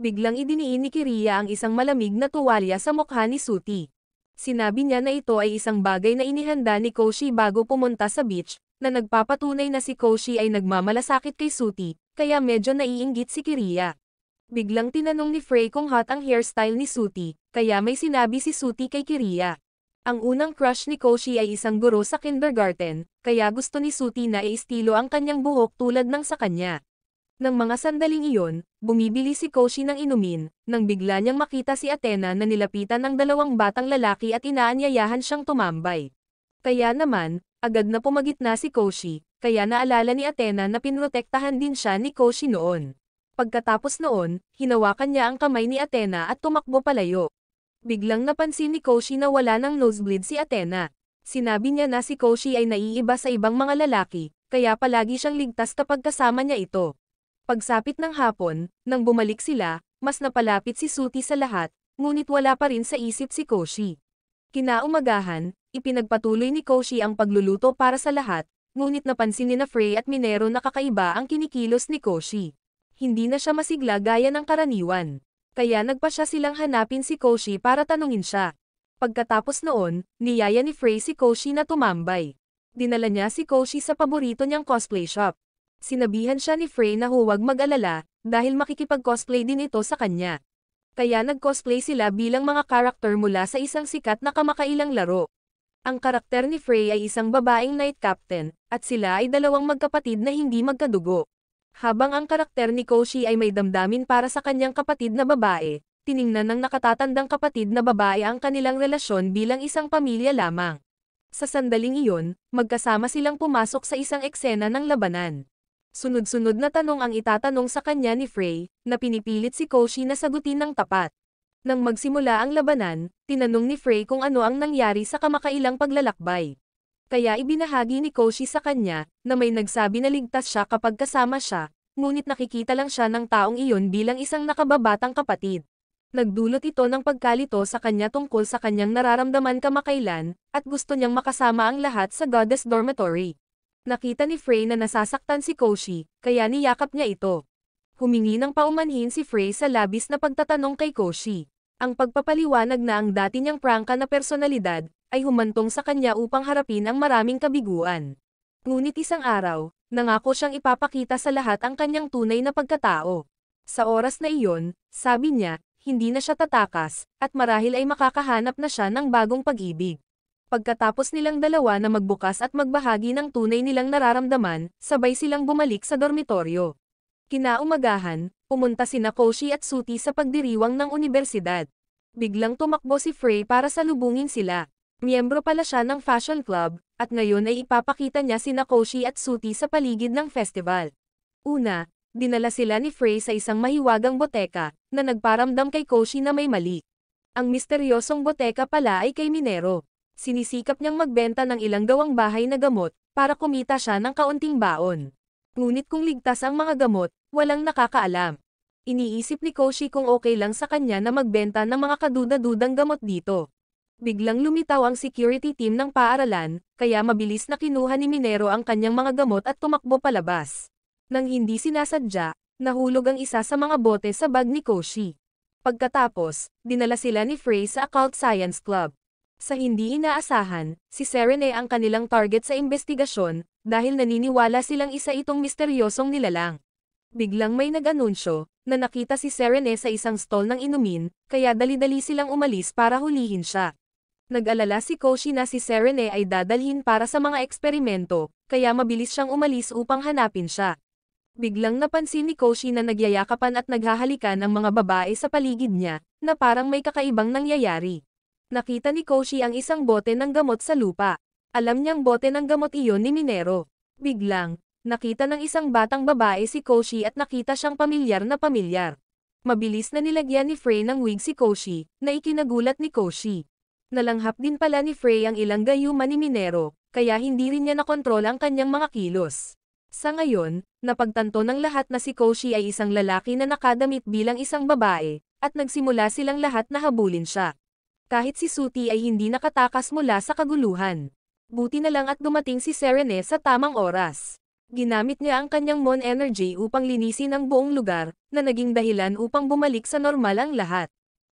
Biglang idiniin ni Kiriya ang isang malamig na tuwalya sa mukha ni Suti. Sinabi niya na ito ay isang bagay na inihanda ni Koshi bago pumunta sa beach, na nagpapatunay na si Koshi ay nagmamalasakit kay Suti, kaya medyo naiinggit si Kiriya. Biglang tinanong ni Frey kung hot ang hairstyle ni Suti, kaya may sinabi si Suti kay Kiriya. Ang unang crush ni Koshi ay isang guro sa kindergarten, kaya gusto ni Suti na iestilo ang kanyang buhok tulad ng sa kanya. Nang mga sandaling iyon, bumibili si Koshi ng inumin, nang bigla niyang makita si Athena na nilapitan ng dalawang batang lalaki at inaanyayahan siyang tumambay. Kaya naman, Agad na pumagitna si Koshi, kaya naalala ni Athena na pinrotektahan din siya ni Koshi noon. Pagkatapos noon, hinawakan niya ang kamay ni Athena at tumakbo palayo. Biglang napansin ni Koshi na wala ng nosebleed si Athena. Sinabi niya na si Koshi ay naiiba sa ibang mga lalaki, kaya palagi siyang ligtas kapag kasama niya ito. Pagsapit ng hapon, nang bumalik sila, mas napalapit si Suti sa lahat, ngunit wala pa rin sa isip si Koshi. Kinaumagahan, ipinagpatuloy ni Koshi ang pagluluto para sa lahat, ngunit napansin ni Frey at Minero na kakaiba ang kinikilos ni Koshi. Hindi na siya masigla gaya ng karaniwan. Kaya nagpa siya silang hanapin si Koshi para tanungin siya. Pagkatapos noon, niyaya ni Frey si Koshi na tumambay. Dinala niya si Koshi sa paborito niyang cosplay shop. Sinabihan siya ni Frey na huwag mag-alala, dahil makikipag-cosplay din ito sa kanya. Kaya nag-cosplay sila bilang mga karakter mula sa isang sikat na kamakailang laro. Ang karakter ni Frey ay isang babaeng knight captain, at sila ay dalawang magkapatid na hindi magkadugo. Habang ang karakter ni Koshi ay may damdamin para sa kanyang kapatid na babae, tiningnan ng nakatatandang kapatid na babae ang kanilang relasyon bilang isang pamilya lamang. Sa sandaling iyon, magkasama silang pumasok sa isang eksena ng labanan. Sunod-sunod na tanong ang itatanong sa kanya ni Frey, na pinipilit si Koshi na sagutin ng tapat. Nang magsimula ang labanan, tinanong ni Frey kung ano ang nangyari sa kamakailang paglalakbay. Kaya ibinahagi ni Koshi sa kanya, na may nagsabi na ligtas siya kapag kasama siya, ngunit nakikita lang siya ng taong iyon bilang isang nakababatang kapatid. Nagdulot ito ng pagkalito sa kanya tungkol sa kanyang nararamdaman kamakailan, at gusto niyang makasama ang lahat sa Goddess Dormitory. Nakita ni Frey na nasasaktan si Koshi, kaya niyakap niya ito. Humingi ng paumanhin si Frey sa labis na pagtatanong kay Koshi. Ang pagpapaliwanag na ang dati niyang prangka na personalidad, ay humantong sa kanya upang harapin ang maraming kabiguan. Ngunit isang araw, nangako siyang ipapakita sa lahat ang kanyang tunay na pagkatao. Sa oras na iyon, sabi niya, hindi na siya tatakas, at marahil ay makakahanap na siya ng bagong pag-ibig. Pagkatapos nilang dalawa na magbukas at magbahagi ng tunay nilang nararamdaman, sabay silang bumalik sa dormitoryo. Kinaumagahan, pumunta sina Koshi at Suti sa pagdiriwang ng unibersidad. Biglang tumakbo si Frey para salubungin sila. Miyembro pala siya ng fashion club, at ngayon ay ipapakita niya sina Koshi at Suti sa paligid ng festival. Una, dinala sila ni Frey sa isang mahiwagang boteka, na nagparamdam kay Koshi na may mali. Ang misteryosong boteka pala ay kay Minero. Sinisikap niyang magbenta ng ilang gawang bahay na gamot, para kumita siya ng kaunting baon. Ngunit kung ligtas ang mga gamot, walang nakakaalam. Iniisip ni Koshi kung okay lang sa kanya na magbenta ng mga kaduda-dudang gamot dito. Biglang lumitaw ang security team ng paaralan, kaya mabilis na kinuha ni Minero ang kanyang mga gamot at tumakbo palabas. Nang hindi sinasadya, nahulog ang isa sa mga bote sa bag ni Koshi. Pagkatapos, dinala sila ni Frey sa Occult Science Club. Sa hindi inaasahan, si Serene ang kanilang target sa investigasyon, dahil naniniwala silang isa itong misteryosong nilalang. Biglang may nag-anunsyo, na nakita si Serene sa isang stall ng inumin, kaya dali-dali silang umalis para hulihin siya. Nag-alala si Koshi na si Serene ay dadalhin para sa mga eksperimento, kaya mabilis siyang umalis upang hanapin siya. Biglang napansin ni Koshi na nagyayakapan at naghahalikan ang mga babae sa paligid niya, na parang may kakaibang nangyayari. Nakita ni Koshi ang isang bote ng gamot sa lupa. Alam niyang bote ng gamot iyon ni Minero. Biglang, nakita ng isang batang babae si Koshi at nakita siyang pamilyar na pamilyar. Mabilis na nilagyan ni Frey ng wig si Koshi, na ikinagulat ni Koshi. Nalanghap din pala ni Frey ang ilang gayuma ni Minero, kaya hindi rin niya nakontrol ang kanyang mga kilos. Sa ngayon, napagtanto ng lahat na si Koshi ay isang lalaki na nakadamit bilang isang babae, at nagsimula silang lahat na habulin siya. Kahit si Suti ay hindi nakatakas mula sa kaguluhan. Buti na lang at dumating si Serene sa tamang oras. Ginamit niya ang kanyang Mon energy upang linisin ang buong lugar, na naging dahilan upang bumalik sa normal ang lahat.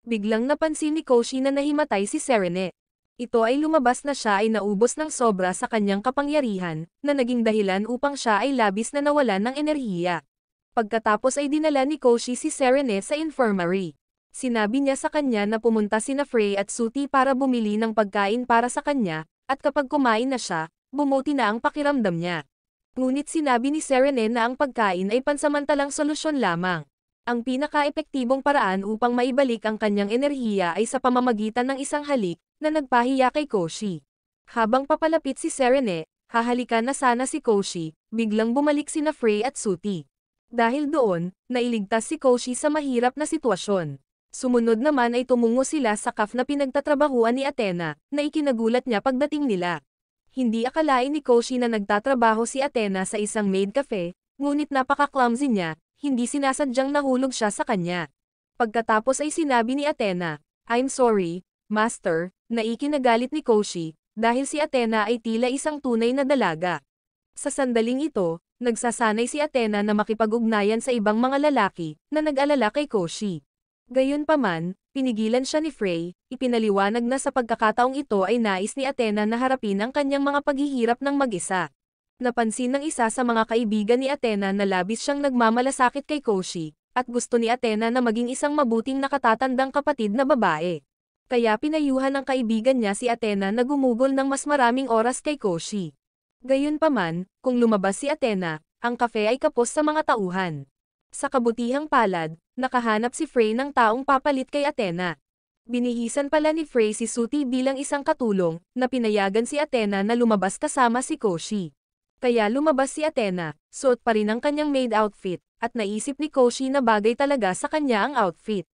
Biglang napansin ni Koshi na nahimatay si Serene. Ito ay lumabas na siya ay naubos ng sobra sa kanyang kapangyarihan, na naging dahilan upang siya ay labis na nawalan ng enerhiya. Pagkatapos ay dinala ni Koshi si Serene sa infirmary. Sinabi niya sa kanya na pumunta sina Frey at Suti para bumili ng pagkain para sa kanya, at kapag kumain na siya, bumuti na ang pakiramdam niya. Ngunit sinabi ni Serene na ang pagkain ay pansamantalang solusyon lamang. Ang pinaka-epektibong paraan upang maibalik ang kanyang enerhiya ay sa pamamagitan ng isang halik, na nagpahiya kay Koshi. Habang papalapit si Serene, Hahalikan na sana si Koshi, biglang bumalik sina Frey at Suti. Dahil doon, nailigtas si Koshi sa mahirap na sitwasyon. Sumunod naman ay tumungo sila sa cafe na pinagtatrabahuan ni Athena, na ikinagulat niya pagdating nila. Hindi akalain ni Koshi na nagtatrabaho si Athena sa isang maid cafe, ngunit napaka-clumsy niya, hindi sinasadyang nahulog siya sa kanya. Pagkatapos ay sinabi ni Athena, "I'm sorry, Master," na ikinagalit ni Koshi, dahil si Athena ay tila isang tunay na dalaga. Sa sandaling ito, nagsasanay si Athena na makipag-ugnayan sa ibang mga lalaki, na nag-alala kay Koshi. Gayunpaman, pinigilan siya ni Frey, ipinaliwanag na sa pagkakataong ito ay nais ni Athena na harapin ang kanyang mga paghihirap ng mag-isa. Napansin ng isa sa mga kaibigan ni Athena na labis siyang nagmamalasakit kay Koshi, at gusto ni Athena na maging isang mabuting nakatatandang kapatid na babae. Kaya pinayuhan ng kaibigan niya si Athena na gumugol ng mas maraming oras kay Koshi. Gayunpaman, kung lumabas si Athena, ang kafe ay kapos sa mga tauhan. Sa kabutihang palad, nakahanap si Frey ng taong papalit kay Athena. Binihisan pala ni Frey si Suti bilang isang katulong, na pinayagan si Athena na lumabas kasama si Koshi. Kaya lumabas si Athena, suot pa rin ang kanyang maid outfit, at naisip ni Koshi na bagay talaga sa kanya ang outfit.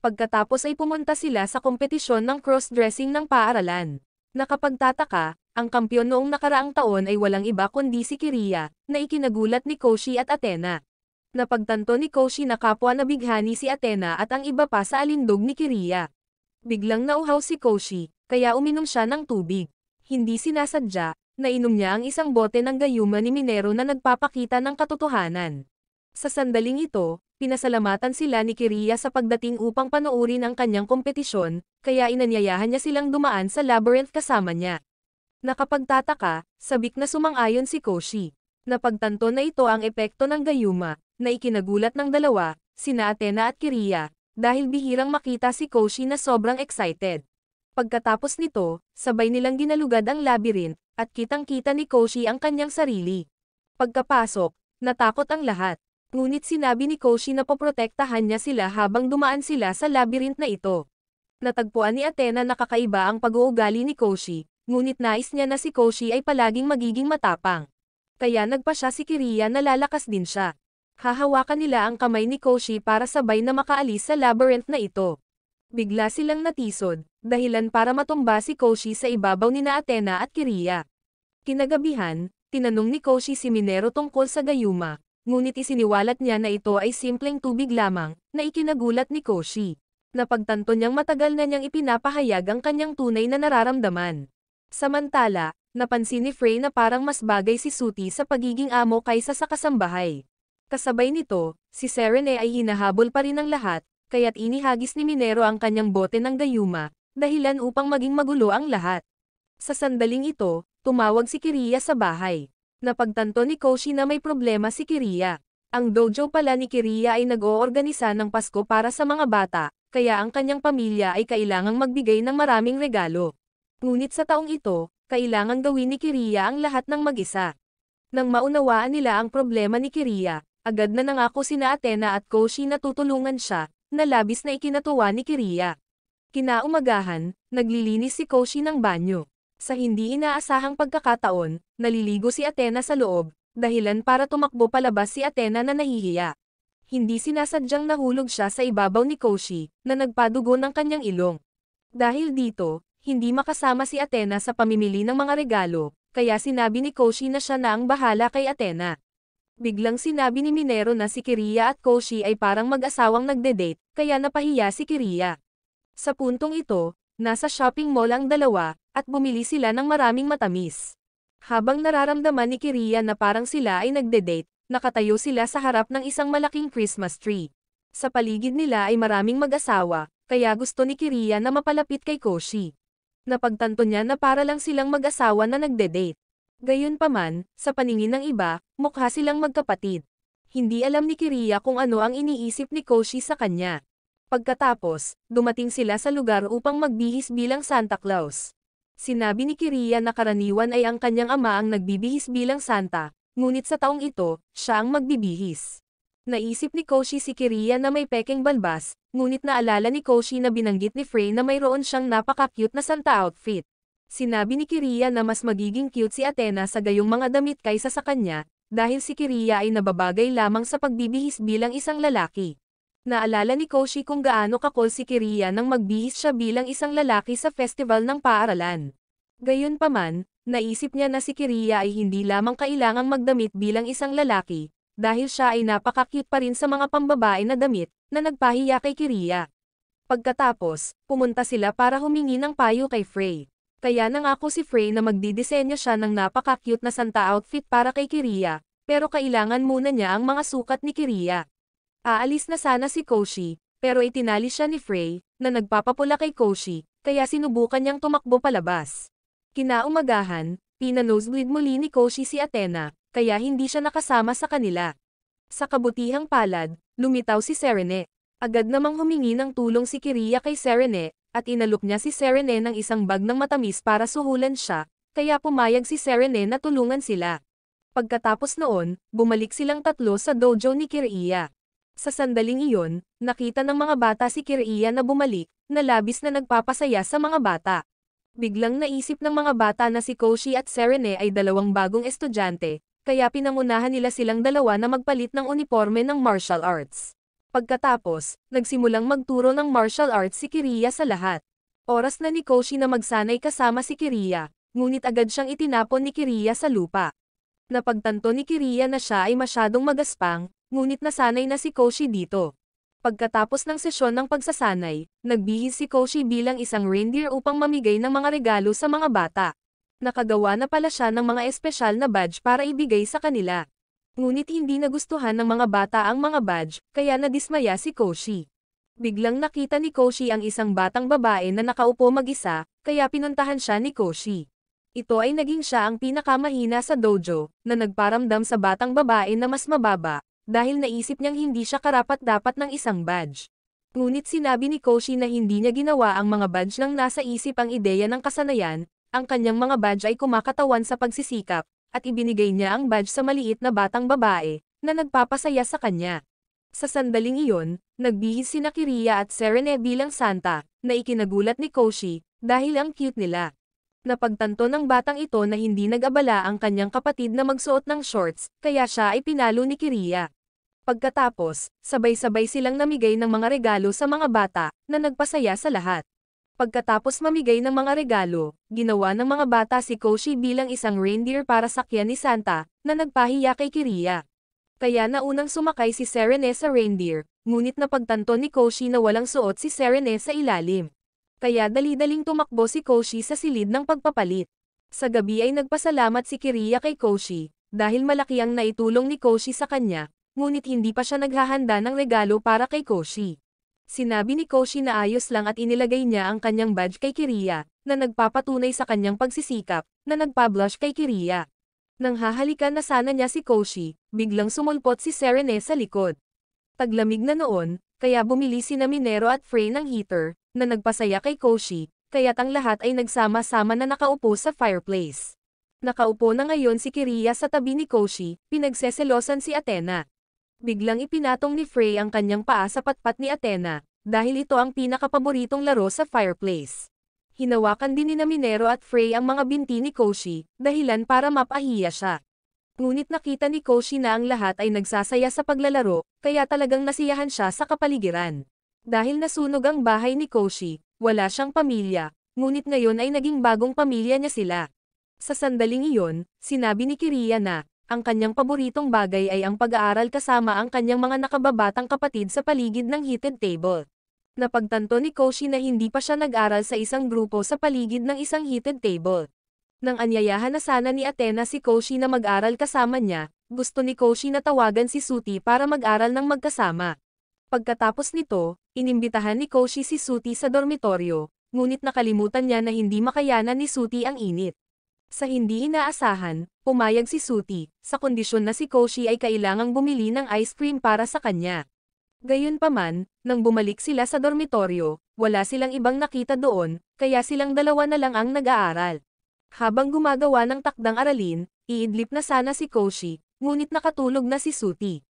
Pagkatapos ay pumunta sila sa kompetisyon ng cross-dressing ng paaralan. Nakapagtataka, ang kampyon noong nakaraang taon ay walang iba kundi si Kiriya, na ikinagulat ni Koshi at Athena. Napagtanto ni Koshi na kapwa nabighani si Athena at ang iba pa sa alindog ni Kiriya. Biglang nauhaw si Koshi, kaya uminom siya ng tubig. Hindi sinasadya, nainom niya ang isang bote ng gayuma ni Minero na nagpapakita ng katotohanan. Sa sandaling ito, pinasalamatan sila ni Kiriya sa pagdating upang panoorin ang kanyang kompetisyon, kaya inanyayahan niya silang dumaan sa labyrinth kasama niya. Nakapagtataka, sabik na sumang-ayon si Koshi. Napagtanto na ito ang epekto ng gayuma, na ikinagulat ng dalawa, sina Athena at Kiriya, dahil bihirang makita si Koshi na sobrang excited. Pagkatapos nito, sabay nilang ginalugad ang labyrinth, at kitang-kita ni Koshi ang kanyang sarili. Pagkapasok, natakot ang lahat. Ngunit sinabi ni Koshi na poprotektahan niya sila habang dumaan sila sa labyrinth na ito. Natagpuan ni Athena na kakaiba ang pag-uugali ni Koshi, ngunit nais niya na si Koshi ay palaging magiging matapang. Kaya nagpa siya si Kiriya na lalakas din siya. Hahawakan nila ang kamay ni Koshi para sabay na makaalis sa labyrinth na ito. Bigla silang natisod, dahilan para matumba si Koshi sa ibabaw nina Athena at Kiriya. Kinagabihan, tinanong ni Koshi si Minero tungkol sa gayuma, ngunit isiniwalat niya na ito ay simpleng tubig lamang, na ikinagulat ni Koshi. Napagtanto niyang matagal na niyang ipinapahayag ang kanyang tunay na nararamdaman. Samantala, napansin ni Frey na parang mas bagay si Suti sa pagiging amo kaysa sa kasambahay. Kasabay nito, si Serene ay hinahabol pa rin ng lahat, kaya't inihagis ni Minero ang kanyang bote ng gayuma, dahilan upang maging magulo ang lahat. Sa sandaling ito, tumawag si Kiriya sa bahay. Napagtanto ni Koshi na may problema si Kiriya. Ang dojo pala ni Kiriya ay nag-oorganisa ng Pasko para sa mga bata, kaya ang kanyang pamilya ay kailangang magbigay ng maraming regalo. Ngunit sa taong ito, kailangang gawin ni Kiriya ang lahat ng mag-isa. Nang maunawaan nila ang problema ni Kiriya, agad na nangako sina Athena at Koshi na tutulungan siya, na labis na ikinatuwa ni Kiriya. Kinaumagahan, naglilinis si Koshi ng banyo. Sa hindi inaasahang pagkakataon, naliligo si Athena sa loob, dahilan para tumakbo palabas si Athena na nahihiya. Hindi sinasadyang nahulog siya sa ibabaw ni Koshi, na nagpadugo ng kanyang ilong. Dahil dito, hindi makasama si Athena sa pamimili ng mga regalo, kaya sinabi ni Koshi na siya na ang bahala kay Athena. Biglang sinabi ni Minero na si Kiriya at Koshi ay parang mag-asawang nagde-date, kaya napahiya si Kiriya. Sa puntong ito, nasa shopping mall ang dalawa, at bumili sila ng maraming matamis. Habang nararamdaman ni Kiriya na parang sila ay nagde-date, nakatayo sila sa harap ng isang malaking Christmas tree. Sa paligid nila ay maraming mag-asawa, kaya gusto ni Kiriya na mapalapit kay Koshi. Napagtanto niya na para lang silang mag-asawa na nagde-date. Gayunpaman, sa paningin ng iba, mukha silang magkapatid. Hindi alam ni Kiriya kung ano ang iniisip ni Koshi sa kanya. Pagkatapos, dumating sila sa lugar upang magbihis bilang Santa Claus. Sinabi ni Kiriya na karaniwan ay ang kanyang ama ang nagbibihis bilang Santa, ngunit sa taong ito, siya ang magbibihis. Naisip ni Koshi si Kiriya na may pekeng balbas, ngunit naalala ni Koshi na binanggit ni Frey na mayroon siyang napaka-cute na Santa outfit. Sinabi ni Kiriya na mas magiging cute si Athena sa gayong mga damit kaysa sa kanya, dahil si Kiriya ay nababagay lamang sa pagbibihis bilang isang lalaki. Naalala ni Koshi kung gaano kakol si Kiriya nang magbihis siya bilang isang lalaki sa festival ng paaralan. Gayunpaman, naisip niya na si Kiriya ay hindi lamang kailangang magdamit bilang isang lalaki, dahil siya ay napaka-cute pa rin sa mga pambabae na damit, na nagpahiya kay Kiriya. Pagkatapos, pumunta sila para humingi ng payo kay Frey. Kaya nangako si Frey na magdidisenyo siya ng napaka-cute na Santa outfit para kay Kiriya, pero kailangan muna niya ang mga sukat ni Kiriya. Aalis na sana si Koshi, pero itinali siya ni Frey, na nagpapapula kay Koshi, kaya sinubukan niyang tumakbo palabas. Kinaumagahan, pina-nosebleed muli ni Koshi si Athena, kaya hindi siya nakasama sa kanila. Sa kabutihang palad, lumitaw si Serene. Agad namang humingi ng tulong si Kiriya kay Serene, at inalok niya si Serene ng isang bag ng matamis para suhulan siya, kaya pumayag si Serene na tulungan sila. Pagkatapos noon, bumalik silang tatlo sa dojo ni Kiriya. Sa sandaling iyon, nakita ng mga bata si Kiriya na bumalik, na labis na nagpapasaya sa mga bata. Biglang naisip ng mga bata na si Koshi at Serene ay dalawang bagong estudyante, kaya pinangunahan nila silang dalawa na magpalit ng uniforme ng martial arts. Pagkatapos, nagsimulang magturo ng martial arts si Kiriya sa lahat. Oras na ni Koshi na magsanay kasama si Kiriya, ngunit agad siyang itinapon ni Kiriya sa lupa. Napagtanto ni Kiriya na siya ay masyadong magaspang, ngunit nasanay na si Koshi dito. Pagkatapos ng sesyon ng pagsasanay, nagbihis si Koshi bilang isang reindeer upang mamigay ng mga regalo sa mga bata. Nakagawa na pala siya ng mga espesyal na badge para ibigay sa kanila. Ngunit hindi nagustuhan ng mga bata ang mga badge, kaya nadismaya si Koshi. Biglang nakita ni Koshi ang isang batang babae na nakaupo mag-isa, kaya pinuntahan siya ni Koshi. Ito ay naging siya ang pinakamahina sa dojo, na nagparamdam sa batang babae na mas mababa, dahil naisip niyang hindi siya karapat-dapat ng isang badge. Ngunit sinabi ni Koshi na hindi niya ginawa ang mga badge nang nasa isip ang ideya ng kasanayan, ang kanyang mga badge ay kumakatawan sa pagsisikap, at ibinigay niya ang badge sa maliit na batang babae, na nagpapasaya sa kanya. Sa sandaling iyon, nagbihis sina Kiriya at Serene bilang Santa, na ikinagulat ni Koshi, dahil ang cute nila. Napagtanto ng batang ito na hindi nag-abala ang kanyang kapatid na magsuot ng shorts, kaya siya ay pinalo ni Kiriya. Pagkatapos, sabay-sabay silang namigay ng mga regalo sa mga bata, na nagpasaya sa lahat. Pagkatapos mamigay ng mga regalo, ginawa ng mga bata si Koshi bilang isang reindeer para sakyan ni Santa, na nagpahiya kay Kiriya. Kaya naunang sumakay si Serene sa reindeer, ngunit napagtanto ni Koshi na walang suot si Serene sa ilalim. Kaya dali-daling tumakbo si Koshi sa silid ng pagpapalit. Sa gabi ay nagpasalamat si Kiriya kay Koshi, dahil malaki ang naitulong ni Koshi sa kanya, ngunit hindi pa siya naghahanda ng regalo para kay Koshi. Sinabi ni Koshi na ayos lang at inilagay niya ang kanyang badge kay Kiriya, na nagpapatunay sa kanyang pagsisikap, na nagpa-blush kay Kiriya. Nang hahalikan na sana niya si Koshi, biglang sumulpot si Serene sa likod. Taglamig na noon, kaya bumili sina Minero at Frey ng heater, na nagpasaya kay Koshi, kaya't ang lahat ay nagsama-sama na nakaupo sa fireplace. Nakaupo na ngayon si Kiriya sa tabi ni Koshi, pinagseselosan si Athena. Biglang ipinatong ni Frey ang kanyang paa sa patpat ni Athena, dahil ito ang pinakapaboritong laro sa fireplace. Hinawakan din ni Minero at Frey ang mga binti ni Koshi, dahilan para mapahiya siya. Ngunit nakita ni Koshi na ang lahat ay nagsasaya sa paglalaro, kaya talagang nasiyahan siya sa kapaligiran. Dahil nasunog ang bahay ni Koshi, wala siyang pamilya, ngunit ngayon ay naging bagong pamilya niya sila. Sa sandaling iyon, sinabi ni Kiriya na, ang kanyang paboritong bagay ay ang pag-aaral kasama ang kanyang mga nakababatang kapatid sa paligid ng heated table. Napagtanto ni Koshi na hindi pa siya nag-aral sa isang grupo sa paligid ng isang heated table. Nang anyayahan na sana ni Athena si Koshi na mag-aral kasama niya, gusto ni Koshi na tawagan si Suti para mag-aral ng magkasama. Pagkatapos nito, inimbitahan ni Koshi si Suti sa dormitoryo, ngunit nakalimutan niya na hindi makayanan ni Suti ang init. Sa hindi inaasahan, pumayag si Suti, sa kondisyon na si Koshi ay kailangang bumili ng ice cream para sa kanya. Gayunpaman, nang bumalik sila sa dormitoryo, wala silang ibang nakita doon, kaya silang dalawa na lang ang nag-aaral. Habang gumagawa ng takdang aralin, iidlip na sana si Koshi, ngunit nakatulog na si Suti.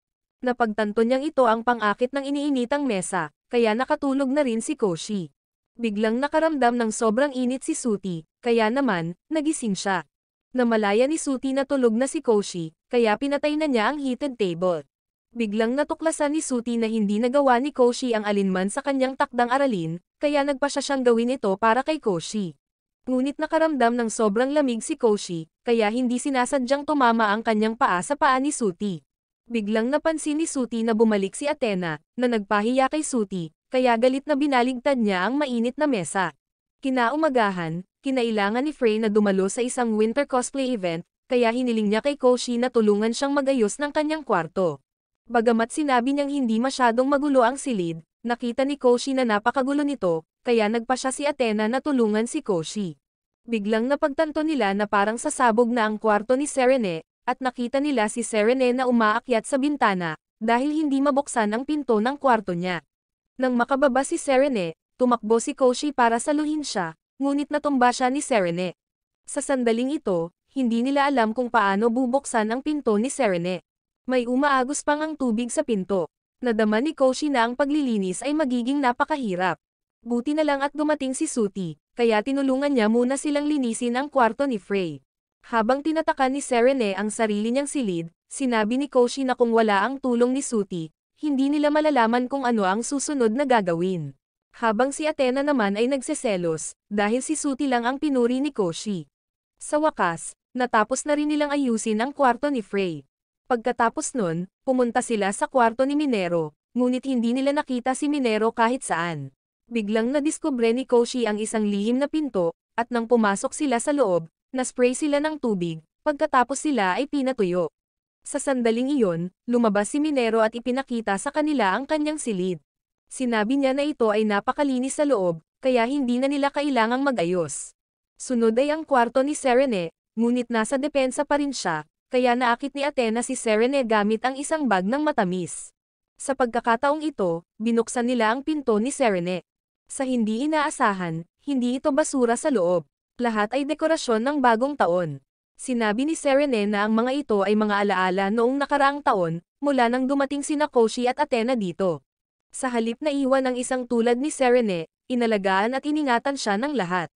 Napagtanto niyang ito ang pang-akit ng iniinitang mesa, kaya nakatulog na rin si Koshi. Biglang nakaramdam ng sobrang init si Suti, kaya naman, nagising siya. Namalaya ni Suti na tulog na si Koshi, kaya pinatay na niya ang heated table. Biglang natuklasan ni Suti na hindi nagawa ni Koshi ang alinman sa kanyang takdang aralin, kaya nagpa siya siyang gawin ito para kay Koshi. Ngunit nakaramdam ng sobrang lamig si Koshi, kaya hindi sinasadyang tumama ang kanyang paa sa paa ni Suti. Biglang napansin ni Suti na bumalik si Athena, na nagpahiya kay Suti, kaya galit na binaligtad niya ang mainit na mesa. Kinaumagahan, kinailangan ni Frey na dumalo sa isang winter cosplay event, kaya hiniling niya kay Koshi na tulungan siyang magayos ng kanyang kwarto. Bagamat sinabi niyang hindi masyadong magulo ang silid, nakita ni Koshi na napakagulo nito, kaya nagpa siya si Athena na tulungan si Koshi. Biglang napagtanto nila na parang sasabog na ang kwarto ni Serene, at nakita nila si Serene na umaakyat sa bintana, dahil hindi mabuksan ang pinto ng kwarto niya. Nang makababa si Serene, tumakbo si Koshi para saluhin siya, ngunit natumba siya ni Serene. Sa sandaling ito, hindi nila alam kung paano bubuksan ang pinto ni Serene. May umaagos pang ang tubig sa pinto. Nadama ni Koshi na ang paglilinis ay magiging napakahirap. Buti na lang at dumating si Suti, kaya tinulungan niya muna silang linisin ang kwarto ni Frey. Habang tinatakan ni Serene ang sarili niyang silid, sinabi ni Koshi na kung wala ang tulong ni Suti, hindi nila malalaman kung ano ang susunod na gagawin. Habang si Athena naman ay nagseselos, dahil si Suti lang ang pinuri ni Koshi. Sa wakas, natapos na rin nilang ayusin ang kwarto ni Frey. Pagkatapos nun, pumunta sila sa kwarto ni Minero, ngunit hindi nila nakita si Minero kahit saan. Biglang nadiskubre ni Koshi ang isang lihim na pinto, at nang pumasok sila sa loob, na-spray sila ng tubig, pagkatapos sila ay pinatuyo. Sa sandaling iyon, lumabas si Minero at ipinakita sa kanila ang kanyang silid. Sinabi niya na ito ay napakalinis sa loob, kaya hindi na nila kailangang mag-ayos. Sunod ay ang kwarto ni Serene, ngunit nasa depensa pa rin siya, kaya naakit ni Athena si Serene gamit ang isang bag ng matamis. Sa pagkakataong ito, binuksan nila ang pinto ni Serene. Sa hindi inaasahan, hindi ito basura sa loob. Lahat ay dekorasyon ng bagong taon. Sinabi ni Serene na ang mga ito ay mga alaala noong nakaraang taon, mula nang dumating sina Koshi at Athena dito. Sa halip na iwan ng isang tulad ni Serene, inalagaan at iningatan siya ng lahat.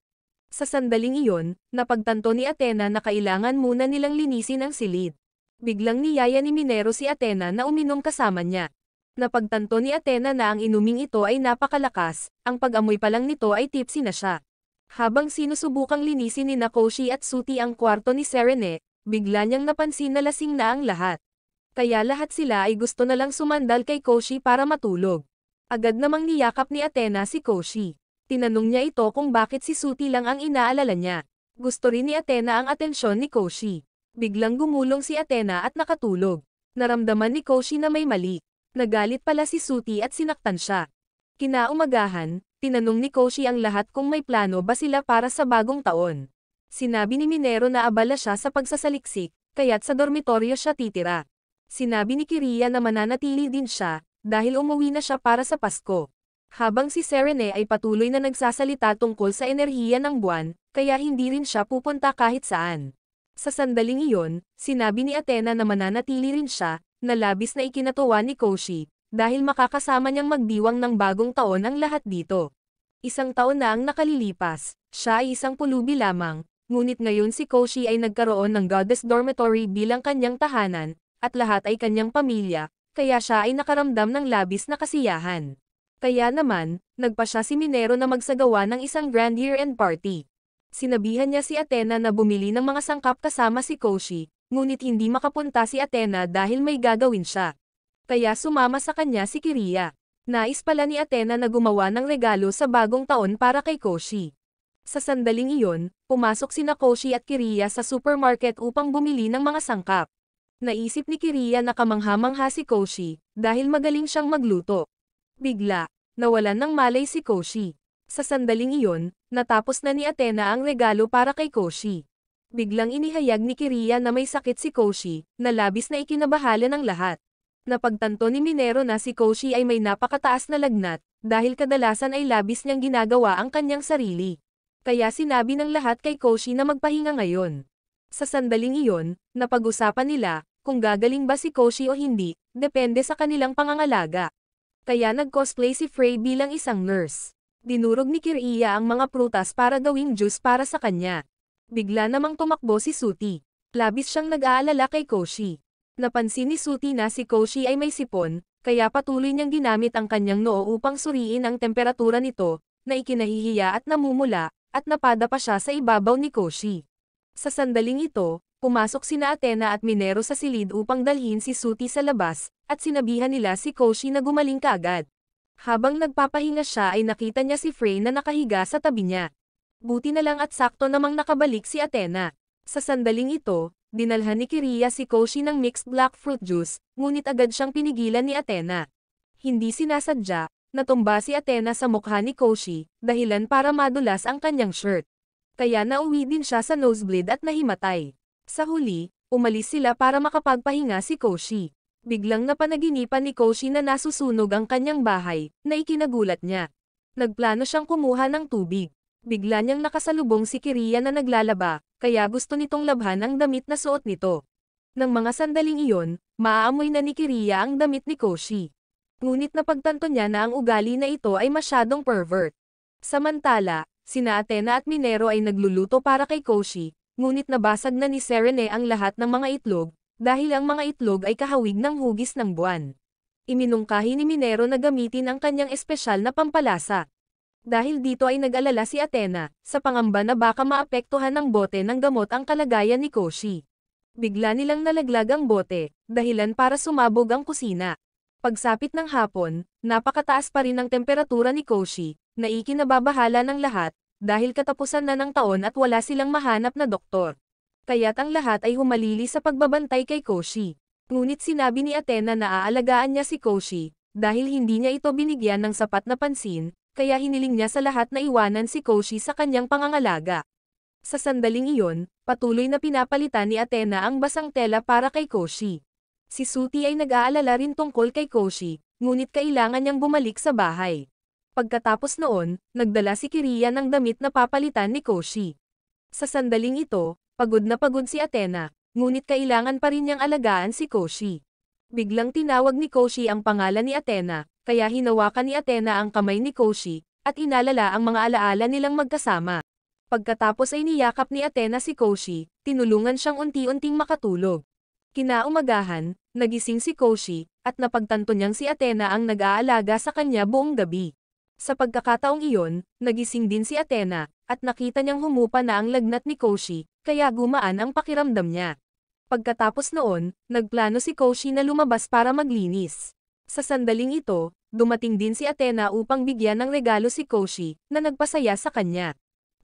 Sa sandaling iyon, napagtanto ni Athena na kailangan muna nilang linisin ang silid. Biglang niyaya ni Minero si Athena na uminom kasama niya. Napagtanto ni Athena na ang inuming ito ay napakalakas, ang pag-amoy pa lang nito ay tipsy na siya. Habang sinusubukang linisin ni Koshi at Suti ang kwarto ni Serene, bigla niyang napansin na lasing na ang lahat. Kaya lahat sila ay gusto na lang sumandal kay Koshi para matulog. Agad namang niyakap ni Athena si Koshi. Tinanong niya ito kung bakit si Suti lang ang inaalala niya. Gusto rin ni Athena ang atensyon ni Koshi. Biglang gumulong si Athena at nakatulog. Naramdaman ni Koshi na may mali. Nagalit pala si Suti at sinaktan siya. Kinaumagahan, tinanong ni Koshi ang lahat kung may plano ba sila para sa bagong taon. Sinabi ni Minero na abala siya sa pagsasaliksik, kaya't sa dormitoryo siya titira. Sinabi ni Kiriya na mananatili din siya, dahil umuwi na siya para sa Pasko. Habang si Serene ay patuloy na nagsasalita tungkol sa enerhiya ng buwan, kaya hindi rin siya pupunta kahit saan. Sa sandaling iyon, sinabi ni Athena na mananatili rin siya, na labis na ikinatuwa ni Koshi, dahil makakasama niyang magdiwang ng bagong taon ang lahat dito. Isang taon na ang nakalilipas, siya ay isang pulubi lamang, ngunit ngayon si Koshi ay nagkaroon ng Goddess Dormitory bilang kanyang tahanan, at lahat ay kanyang pamilya, kaya siya ay nakaramdam ng labis na kasiyahan. Kaya naman, nagpa siya si Minero na magsagawa ng isang grand year-end party. Sinabihan niya si Athena na bumili ng mga sangkap kasama si Koshi, ngunit hindi makapunta si Athena dahil may gagawin siya. Kaya sumama sa kanya si Kiriya. Nais pala ni Athena na gumawa ng regalo sa bagong taon para kay Koshi. Sa sandaling iyon, pumasok sina Koshi at Kiriya sa supermarket upang bumili ng mga sangkap. Naisip ni Kiriya na kamangha-mangha si Koshi, dahil magaling siyang magluto. Bigla, nawalan ng malay si Koshi. Sa sandaling iyon, natapos na ni Athena ang regalo para kay Koshi. Biglang inihayag ni Kiriya na may sakit si Koshi, na labis na ikinabahala ng lahat. Napagtanto ni Minero na si Koshi ay may napakataas na lagnat, dahil kadalasan ay labis niyang ginagawa ang kanyang sarili. Kaya sinabi ng lahat kay Koshi na magpahinga ngayon. Sa sandaling iyon, napag-usapan nila, kung gagaling ba si Koshi o hindi, depende sa kanilang pangangalaga. Kaya nag-cosplay si Frey bilang isang nurse. Dinurog ni Kiriya ang mga prutas para gawing juice para sa kanya. Bigla namang tumakbo si Suti. Labis siyang nag-aalala kay Koshi. Napansin ni Suti na si Koshi ay may sipon, kaya patuloy niyang ginamit ang kanyang noo upang suriin ang temperatura nito, na ikinahihiya at namumula, at napada pa siya sa ibabaw ni Koshi. Sa sandaling ito, pumasok sina Athena at Minero sa silid upang dalhin si Suti sa labas, at sinabihan nila si Koshi na gumaling kaagad. Habang nagpapahinga siya ay nakita niya si Frey na nakahiga sa tabi niya. Buti na lang at sakto namang nakabalik si Athena. Sa sandaling ito, dinalhan ni Kiriya si Koshi ng mixed black fruit juice, ngunit agad siyang pinigilan ni Athena. Hindi sinasadya, natumba si Athena sa mukha ni Koshi, dahilan para madulas ang kanyang shirt. Kaya nauwi din siya sa nosebleed at nahimatay. Sa huli, umalis sila para makapagpahinga si Koshi. Biglang napanaginipan ni Koshi na nasusunog ang kanyang bahay, na ikinagulat niya. Nagplano siyang kumuha ng tubig. Bigla niyang nakasalubong si Kiriya na naglalaba, kaya gusto nitong labhan ang damit na suot nito. Nang mga sandaling iyon, maaamoy na ni Kiriya ang damit ni Koshi. Ngunit napagtanto niya na ang ugali na ito ay masyadong pervert. Samantala, sina Athena at Minero ay nagluluto para kay Koshi, ngunit nabasag na ni Serene ang lahat ng mga itlog, dahil ang mga itlog ay kahawig ng hugis ng buwan. Iminungkahi ni Minero na gamitin ang kanyang espesyal na pampalasa. Dahil dito ay nag-alala si Athena, sa pangamba na baka maapektuhan ng bote ng gamot ang kalagayan ni Koshi. Bigla nilang nalaglag ang bote, dahilan para sumabog ang kusina. Pagsapit ng hapon, napakataas pa rin ang temperatura ni Koshi, na ikinababahala ng lahat, dahil katapusan na ng taon at wala silang mahanap na doktor. Kaya't ang lahat ay humalili sa pagbabantay kay Koshi. Ngunit sinabi ni Athena na aalagaan niya si Koshi, dahil hindi niya ito binigyan ng sapat na pansin, kaya hiniling niya sa lahat na iwanan si Koshi sa kanyang pangangalaga. Sa sandaling iyon, patuloy na pinapalitan ni Athena ang basang tela para kay Koshi. Si Suti ay nag-aalala rin tungkol kay Koshi, ngunit kailangan niyang bumalik sa bahay. Pagkatapos noon, nagdala si Kiriya ng damit na papalitan ni Koshi. Sa sandaling ito, pagod na pagod si Athena, ngunit kailangan pa rin niyang alagaan si Koshi. Biglang tinawag ni Koshi ang pangalan ni Athena, kaya hinawakan ni Athena ang kamay ni Koshi, at inalala ang mga alaala nilang magkasama. Pagkatapos ay niyakap ni Athena si Koshi, tinulungan siyang unti-unting makatulog. Kinaumagahan, nagising si Koshi, at napagtanto niyang si Athena ang nag-aalaga sa kanya buong gabi. Sa pagkakataong iyon, nagising din si Athena, at nakita niyang humupa na ang lagnat ni Koshi, kaya gumaan ang pakiramdam niya. Pagkatapos noon, nagplano si Koshi na lumabas para maglinis. Sa sandaling ito, dumating din si Athena upang bigyan ng regalo si Koshi, na nagpasaya sa kanya.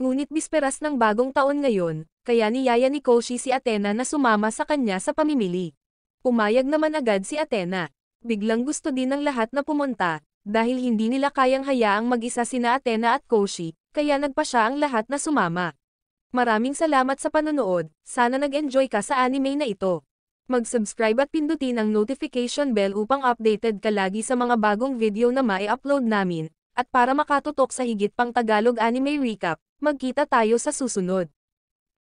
Ngunit bisperas ng bagong taon ngayon, kaya niyaya ni Koshi si Athena na sumama sa kanya sa pamimili. Pumayag naman agad si Athena. Biglang gusto din ng lahat na pumunta, dahil hindi nila kayang hayaang mag-isa sina Athena at Koshi, kaya nagpa siya ang lahat na sumama. Maraming salamat sa panonood, sana nag-enjoy ka sa anime na ito. Mag-subscribe at pindutin ang notification bell upang updated ka lagi sa mga bagong video na mai-upload namin, at para makatutok sa higit pang Tagalog anime recap, magkita tayo sa susunod.